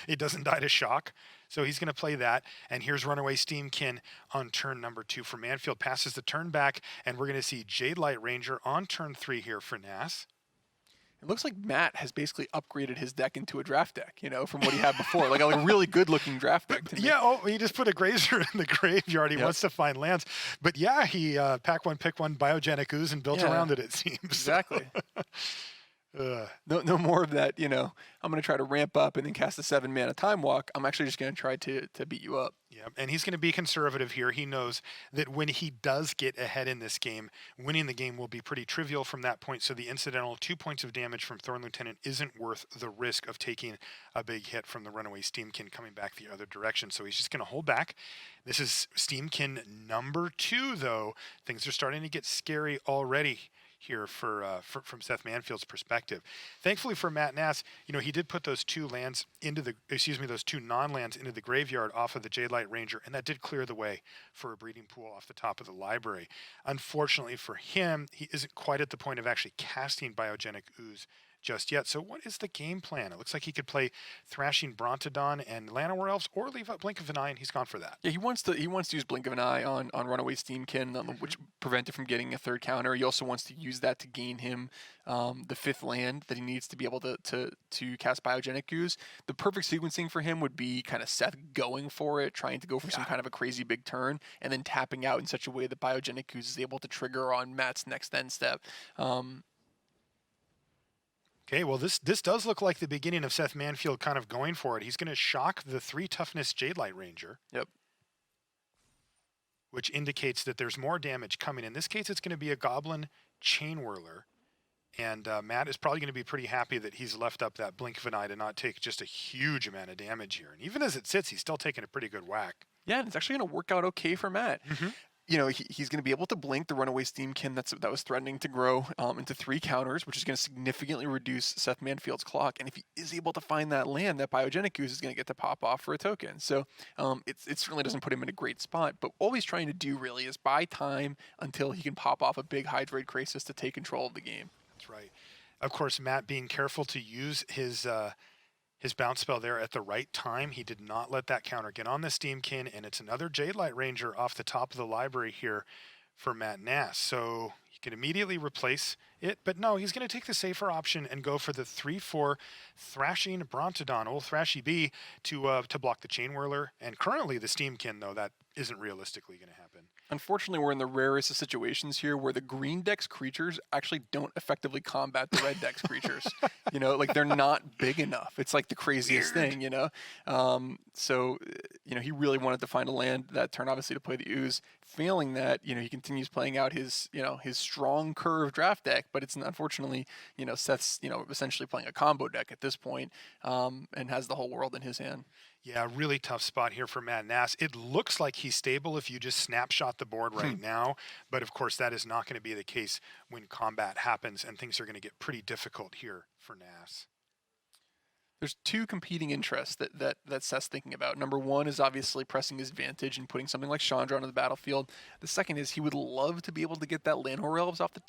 It doesn't die to shock, so he's going to play that. And here's Runaway Steamkin on turn number 2 for Manfield. Passes the turn back, and we're going to see Jade Light Ranger on turn 3 here for Nass. It looks like Matt has basically upgraded his deck into a draft deck, from what he had before. Like a really good-looking draft deck to me. Yeah, he just put a Grazer in the graveyard. He wants to find lands. But yeah, he pack one, pick one, biogenic ooze and built around it seems. Exactly. No more of that, I'm going to try to ramp up and then cast a 7-mana Time Walk. I'm actually just going to try to beat you up. Yeah, and he's going to be conservative here. He knows that when he does get ahead in this game, winning the game will be pretty trivial from that point. So the incidental 2 points of damage from Thorn Lieutenant isn't worth the risk of taking a big hit from the Runaway Steamkin coming back the other direction. So he's just going to hold back. This is Steamkin number 2, though. Things are starting to get scary already here from Seth Manfield's perspective. Thankfully for Matt Nass, he did put those 2 lands those 2 non-lands into the graveyard off of the Jade Light Ranger, and that did clear the way for a breeding pool off the top of the library. Unfortunately for him, he isn't quite at the point of actually casting Biogenic Ooze just yet. So what is the game plan? It looks like he could play Thrashing Brontodon and Llanowar Elves, or leave out Blink of an Eye, and he's gone for that. Yeah, he wants to use Blink of an Eye on Runaway Steamkin, which prevent it from getting a 3rd counter. He also wants to use that to gain him the 5th land that he needs to be able to cast Biogenic Ooze. The perfect sequencing for him would be kind of Seth going for it, trying to go for some kind of a crazy big turn, and then tapping out in such a way that Biogenic Ooze is able to trigger on Matt's next end step. Okay, well, this does look like the beginning of Seth Manfield kind of going for it. He's going to shock the 3 toughness Jade Light Ranger. Yep. Which indicates that there's more damage coming. In this case, it's going to be a Goblin Chain Whirler. And Matt is probably going to be pretty happy that he's left up that Blink of an Eye to not take just a huge amount of damage here. And even as it sits, he's still taking a pretty good whack. Yeah, and it's actually going to work out okay for Matt. Mm-hmm. He's going to be able to blink the Runaway Steamkin that was threatening to grow into 3 counters, which is going to significantly reduce Seth Manfield's clock. And if he is able to find that land, that Biogenic Ooze is going to get to pop off for a token. So it certainly doesn't put him in a great spot. But all he's trying to do really is buy time until he can pop off a big Hydroid Krasis to take control of the game. That's right. Of course, Matt being careful to use his bounce spell there at the right time. He did not let that counter get on the Steamkin, and it's another Jade Light Ranger off the top of the library here for Matt Nass. So he can immediately replace it, but no, he's going to take the safer option and go for the 3/4 Thrashing Brontodon, old Thrashy B, to block the Chain Whirler. And currently the Steamkin, though, that isn't realistically going to happen. Unfortunately, we're in the rarest of situations here where the green deck's creatures actually don't effectively combat the red deck's creatures. They're not big enough. It's like the craziest thing, So, he really wanted to find a land that turn, obviously, to play the Ooze. Failing that, he continues playing out his strong curve draft deck, but it's unfortunately, Seth's, essentially playing a combo deck at this point, and has the whole world in his hand. Yeah, really tough spot here for Matt Nass. It looks like he's stable if you just snapshot the board right now, but of course that is not going to be the case when combat happens, and things are going to get pretty difficult here for Nass. There's 2 competing interests that Seth's thinking about. Number 1 is obviously pressing his advantage and putting something like Chandra onto the battlefield. The second is he would love to be able to get that Llanowar Elves off the...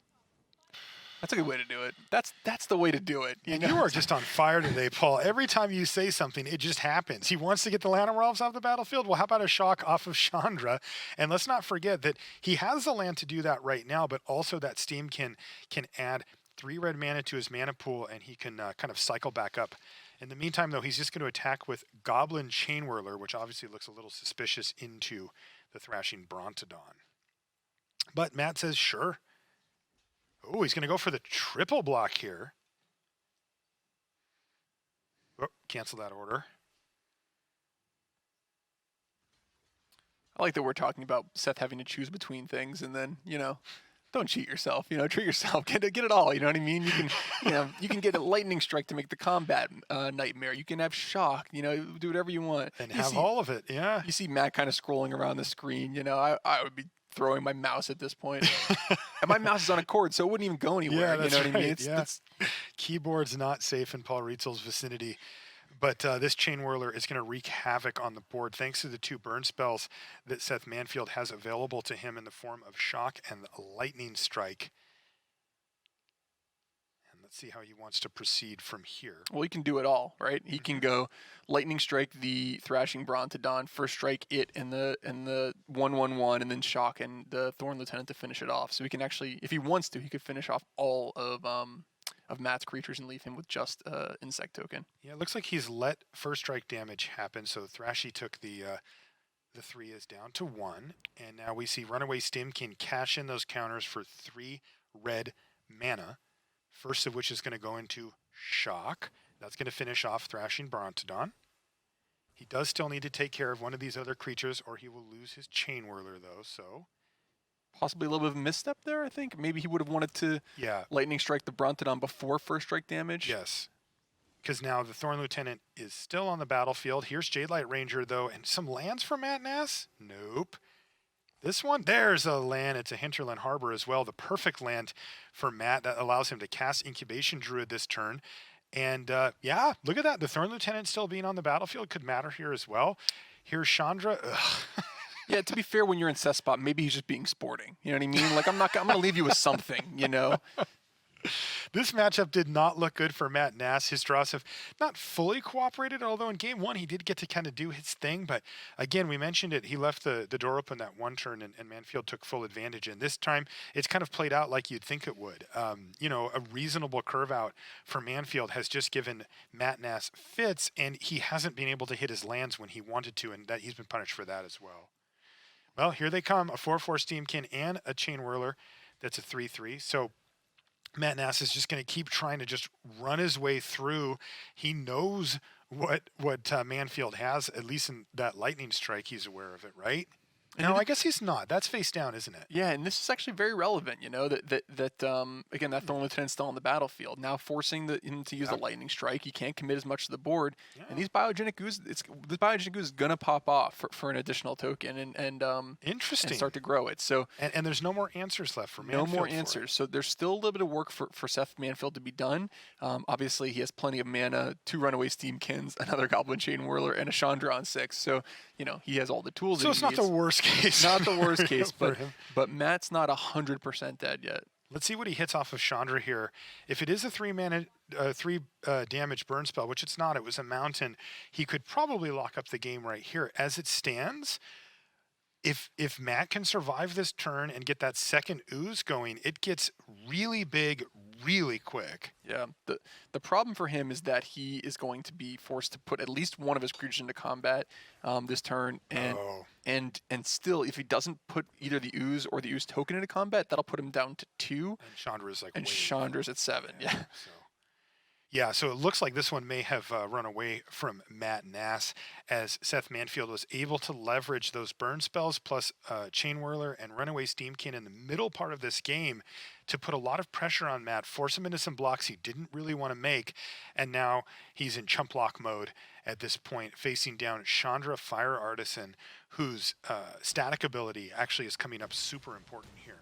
That's a good way to do it. That's the way to do it. You are just on fire today, Paul. Every time you say something, it just happens. He wants to get the Llanowar Elves off the battlefield. Well, how about a shock off of Chandra? And let's not forget that he has the land to do that right now, but also that Steamkin can add 3 red mana to his mana pool, and he can kind of cycle back up. In the meantime, though, he's just going to attack with Goblin Chain Whirler, which obviously looks a little suspicious, into the Thrashing Brontodon. But Matt says, sure. Oh, he's going to go for the triple block here. Oh, cancel that order. I like that we're talking about Seth having to choose between things, and then, don't cheat yourself. Treat yourself. Get it all. You know what I mean? You can, you can get a lightning strike to make the combat nightmare. You can have shock. Do whatever you want. And have all of it. Yeah. You see Matt kind of scrolling around the screen. I would be throwing my mouse at this point. And my mouse is on a cord, so it wouldn't even go anywhere. Yeah, that's you know what right. I mean? It's Keyboard's not safe in Paul Rietzel's vicinity. But this Chain Whirler is going to wreak havoc on the board thanks to the 2 burn spells that Seth Manfield has available to him in the form of Shock and Lightning Strike. And let's see how he wants to proceed from here. Well, he can do it all, right? He can go Lightning Strike the Thrashing Brontodon, first strike it and the 1/1/1, and then Shock and the Thorn Lieutenant to finish it off. So he can actually, if he wants to, he could finish off all of Matt's creatures and leave him with just Insect token. Yeah, it looks like he's let first strike damage happen. So Thrashy took the 3 is down to 1. And now we see Runaway Stim can cash in those counters for 3 red mana. First of which is going to go into Shock. That's going to finish off Thrashing Brontodon. He does still need to take care of one of these other creatures or he will lose his Chain Whirler though, so... Possibly a little bit of a misstep there, I think. Maybe he would have wanted to Lightning Strike the Brontodon before first strike damage. Yes. Because now the Thorn Lieutenant is still on the battlefield. Here's Jadelight Ranger, though, and some lands for Matt Nass? Nope. This one, there's a land. It's a Hinterland Harbor as well. The perfect land for Matt that allows him to cast Incubation Druid this turn. And, yeah, look at that. The Thorn Lieutenant still being on the battlefield could matter here as well. Here's Chandra. Yeah, to be fair, when you're in Seth's spot, maybe he's just being sporting. You know what I mean? Like, I'm going to leave you with something, This matchup did not look good for Matt Nass. His draws have not fully cooperated, although in game 1 he did get to kind of do his thing. But again, we mentioned it. He left the door open that one turn, and Manfield took full advantage. And this time, it's kind of played out like you'd think it would. A reasonable curve out for Manfield has just given Matt Nass fits, and he hasn't been able to hit his lands when he wanted to, and that he's been punished for that as well. Well, here they come, a 4/4 Steamkin and a Chain Whirler. That's a 3/3. So Matt Nass is just going to keep trying to just run his way through. He knows what Manfield has, at least in that Lightning Strike. He's aware of it, right? No, I guess he's not. That's face down, isn't it? Yeah, and this is actually very relevant, that again, that Thorn Lieutenant's still on the battlefield. Now forcing him to use the Lightning Strike, he can't commit as much to the board. Yeah. And these Biogenic Ooze, this Biogenic Ooze is going to pop off for an additional token and interesting. And start to grow it. So and there's no more answers left for Manfield. No more answers. So there's still a little bit of work for Seth Manfield to be done. Obviously, he has plenty of mana, 2 Runaway Steamkins, another Goblin Chain Whirler, and a Chandra on 6. So, he has all the tools so that it's he not needs. the worst case. Not the worst case, but Matt's not 100% dead yet. Let's see what he hits off of Chandra here. If it is a 3 damage burn spell, which it's not, it was a mountain, he could probably lock up the game right here. As it stands, if Matt can survive this turn and get that second ooze going, it gets really big really quick. Yeah. The problem for him is that he is going to be forced to put at least one of his creatures into combat this turn, and still, if he doesn't put either the ooze or the ooze token into combat, that'll put him down to 2. And Chandra's like, Chandra's at 7. Yeah. So it looks like this one may have run away from Matt Nass, as Seth Manfield was able to leverage those burn spells plus Chain Whirler and Runaway Steamkin in the middle part of this game to put a lot of pressure on Matt, force him into some blocks he didn't really want to make, and now he's in chump block mode at this point, facing down Chandra Fire Artisan, whose static ability actually is coming up super important here.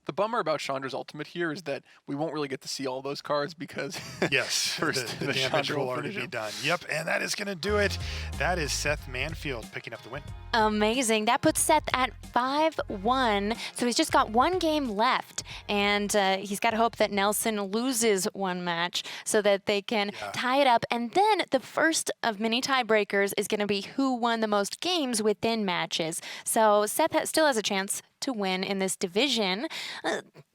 The bummer about Chandra's ultimate here is that we won't really get to see all those cards because yes, first the damage will already be done. Yep, and that is going to do it. That is Seth Manfield picking up the win. Amazing. That puts Seth at 5-1. So he's just got one game left, and he's got to hope that Nelson loses one match so that they can tie it up. And then the first of many tiebreakers is going to be who won the most games within matches. So Seth still has a chance to win in this division.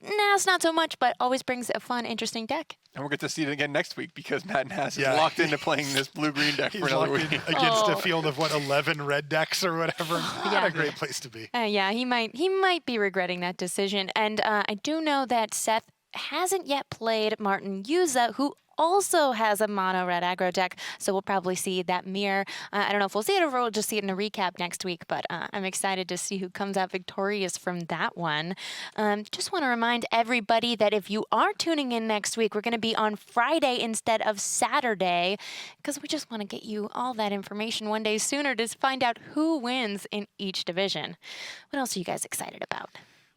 Nass not so much, but always brings a fun, interesting deck. And we'll get to see it again next week because Matt Nass is locked into playing this blue-green deck for another week. Against a field of, 11 red decks or whatever. Not a great place to be. Yeah, he might be regretting that decision. And I do know that Seth hasn't yet played Martin Yuza, who also has a mono red aggro deck, so we'll probably see that mirror. I don't know if we'll see it or we'll just see it in a recap next week, but I'm excited to see who comes out victorious from that one. Just want to remind everybody that if you are tuning in next week, we're going to be on Friday instead of Saturday, because we just want to get you all that information one day sooner to find out who wins in each division. What else are you guys excited about?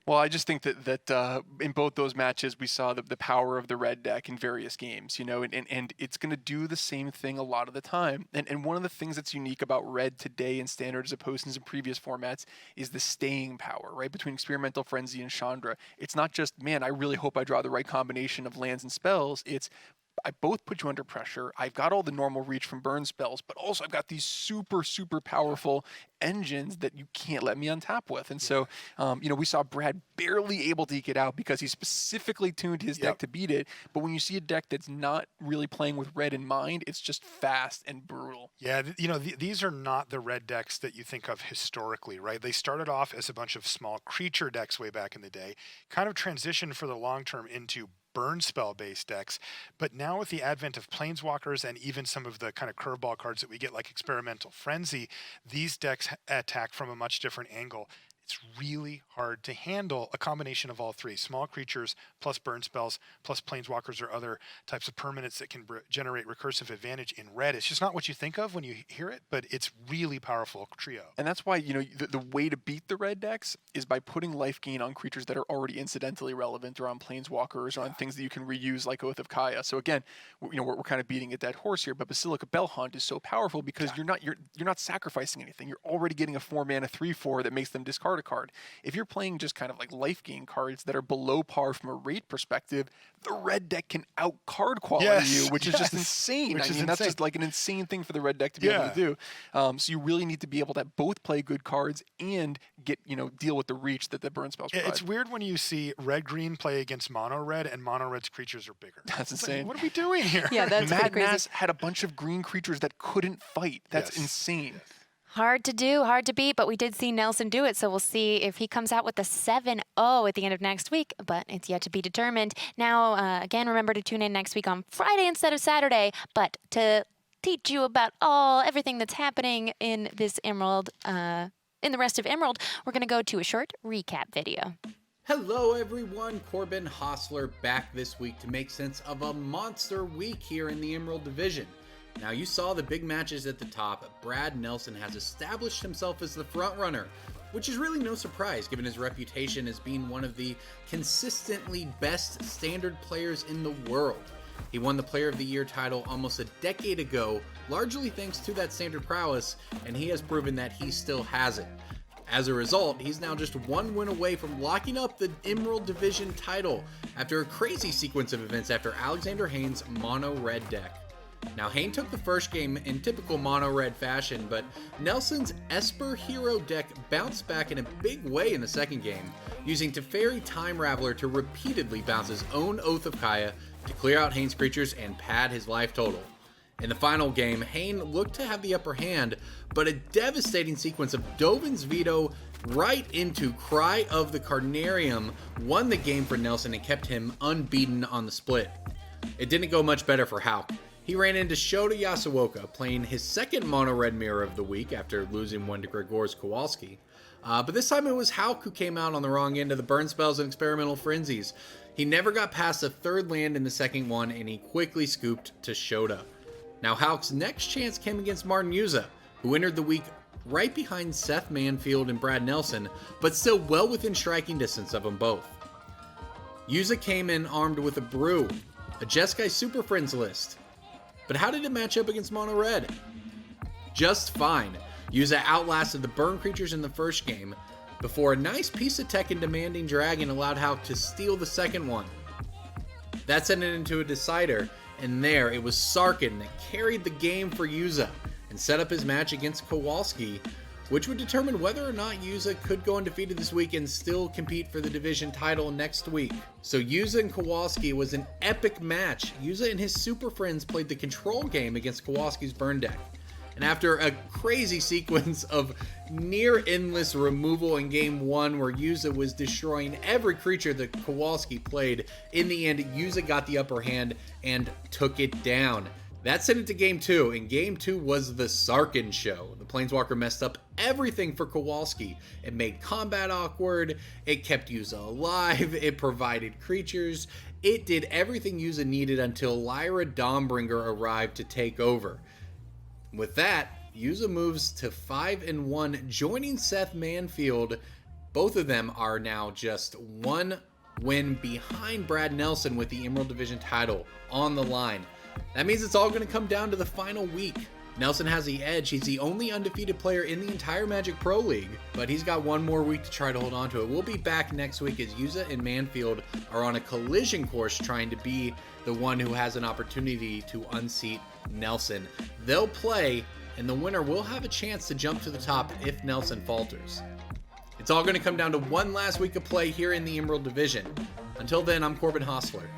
Well, I just think that in both those matches, we saw the power of the red deck in various games, and it's going to do the same thing a lot of the time. And one of the things that's unique about red today in standard as opposed to in previous formats is the staying power, right? Between Experimental Frenzy and Chandra. It's not just, man, I really hope I draw the right combination of lands and spells. It's, I both put you under pressure. I've got all the normal reach from burn spells, but also I've got these super, super powerful engines that you can't let me untap with. And so, we saw Brad barely able to eke it out because he specifically tuned his deck to beat it. But when you see a deck that's not really playing with red in mind, it's just fast and brutal. Yeah, these are not the red decks that you think of historically, right? They started off as a bunch of small creature decks way back in the day, kind of transitioned for the long term into burn spell based decks, but now with the advent of planeswalkers and even some of the kind of curveball cards that we get like Experimental Frenzy, these decks attack from a much different angle. It's really hard to handle a combination of all three: small creatures plus burn spells plus planeswalkers or other types of permanents that can generate recursive advantage in red. It's just not what you think of when you hear it, but it's really powerful trio. And that's why, the way to beat the red decks is by putting life gain on creatures that are already incidentally relevant, or on planeswalkers, or on things that you can reuse like Oath of Kaya. So again, we're kind of beating a dead horse here, but Basilica Bellhaunt is so powerful because you're not sacrificing anything. You're already getting a 4-mana 3/4 that makes them discard a card. If you're playing just kind of like life gain cards that are below par from a rate perspective, the red deck can out card quality you, which is just insane. That's just like an insane thing for the red deck to be able to do. So you really need to be able to both play good cards and get, deal with the reach that the burn spells provide. It's weird when you see red-green play against mono-red, and mono-red's creatures are bigger. That's insane. Like, what are we doing here? Yeah, that's Mad crazy. Mass had a bunch of green creatures that couldn't fight. That's insane. Hard to do, hard to beat, but we did see Nelson do it, so we'll see if he comes out with a 7-0 at the end of next week, but it's yet to be determined. Now, again, remember to tune in next week on Friday instead of Saturday, but to teach you about everything that's happening in this Emerald, in the rest of Emerald, we're going to go to a short recap video. Hello everyone, Corbin Hostler back this week to make sense of a monster week here in the Emerald Division. Now, you saw the big matches at the top. Brad Nelson has established himself as the front runner, which is really no surprise given his reputation as being one of the consistently best standard players in the world. He won the Player of the Year title almost a decade ago, largely thanks to that standard prowess, and he has proven that he still has it. As a result, he's now just one win away from locking up the Emerald Division title after a crazy sequence of events after Alexander Haynes' mono red deck. Now, Hayne took the first game in typical mono-red fashion, but Nelson's Esper Hero deck bounced back in a big way in the second game, using Teferi Time Raveler to repeatedly bounce his own Oath of Kaya to clear out Hayne's creatures and pad his life total. In the final game, Hayne looked to have the upper hand, but a devastating sequence of Dovin's Veto right into Cry of the Carnarium won the game for Nelson and kept him unbeaten on the split. It didn't go much better for Hauk. He ran into Shota Yasuoka, playing his second mono-red mirror of the week after losing one to Gregor's Kowalski. But this time it was Hauk who came out on the wrong end of the burn spells and experimental frenzies. He never got past the third land in the second one, and he quickly scooped to Shota. Now Hauk's next chance came against Martin Yuza, who entered the week right behind Seth Manfield and Brad Nelson, but still well within striking distance of them both. Yuza came in armed with a brew, a Jeskai Super Friends list. But how did it match up against Mono Red? Just fine. Yuza outlasted the burn creatures in the first game, before a nice piece of tech and demanding dragon allowed Hauk to steal the second one. That sent it into a decider, and there it was Sarkin that carried the game for Yuza and set up his match against Kowalski, which would determine whether or not Yuza could go undefeated this week and still compete for the division title next week. So Yuza and Kowalski was an epic match. Yuza and his super friends played the control game against Kowalski's burn deck. And after a crazy sequence of near endless removal in game 1 where Yuza was destroying every creature that Kowalski played, in the end Yuza got the upper hand and took it down. That sent it to game 2, and game 2 was the Sarkin show. The Planeswalker messed up everything for Kowalski. It made combat awkward, it kept Yuza alive, it provided creatures, it did everything Yuza needed until Lyra Dawnbringer arrived to take over. With that, Yuza moves to 5-1, joining Seth Manfield. Both of them are now just one win behind Brad Nelson with the Emerald Division title on the line. That means it's all going to come down to the final week. Nelson has the edge. He's the only undefeated player in the entire Magic Pro League, but he's got one more week to try to hold on to it. We'll be back next week as Yuza and Manfield are on a collision course trying to be the one who has an opportunity to unseat Nelson. They'll play, and the winner will have a chance to jump to the top if Nelson falters. It's all going to come down to one last week of play here in the Emerald Division. Until then, I'm Corbin Hostler.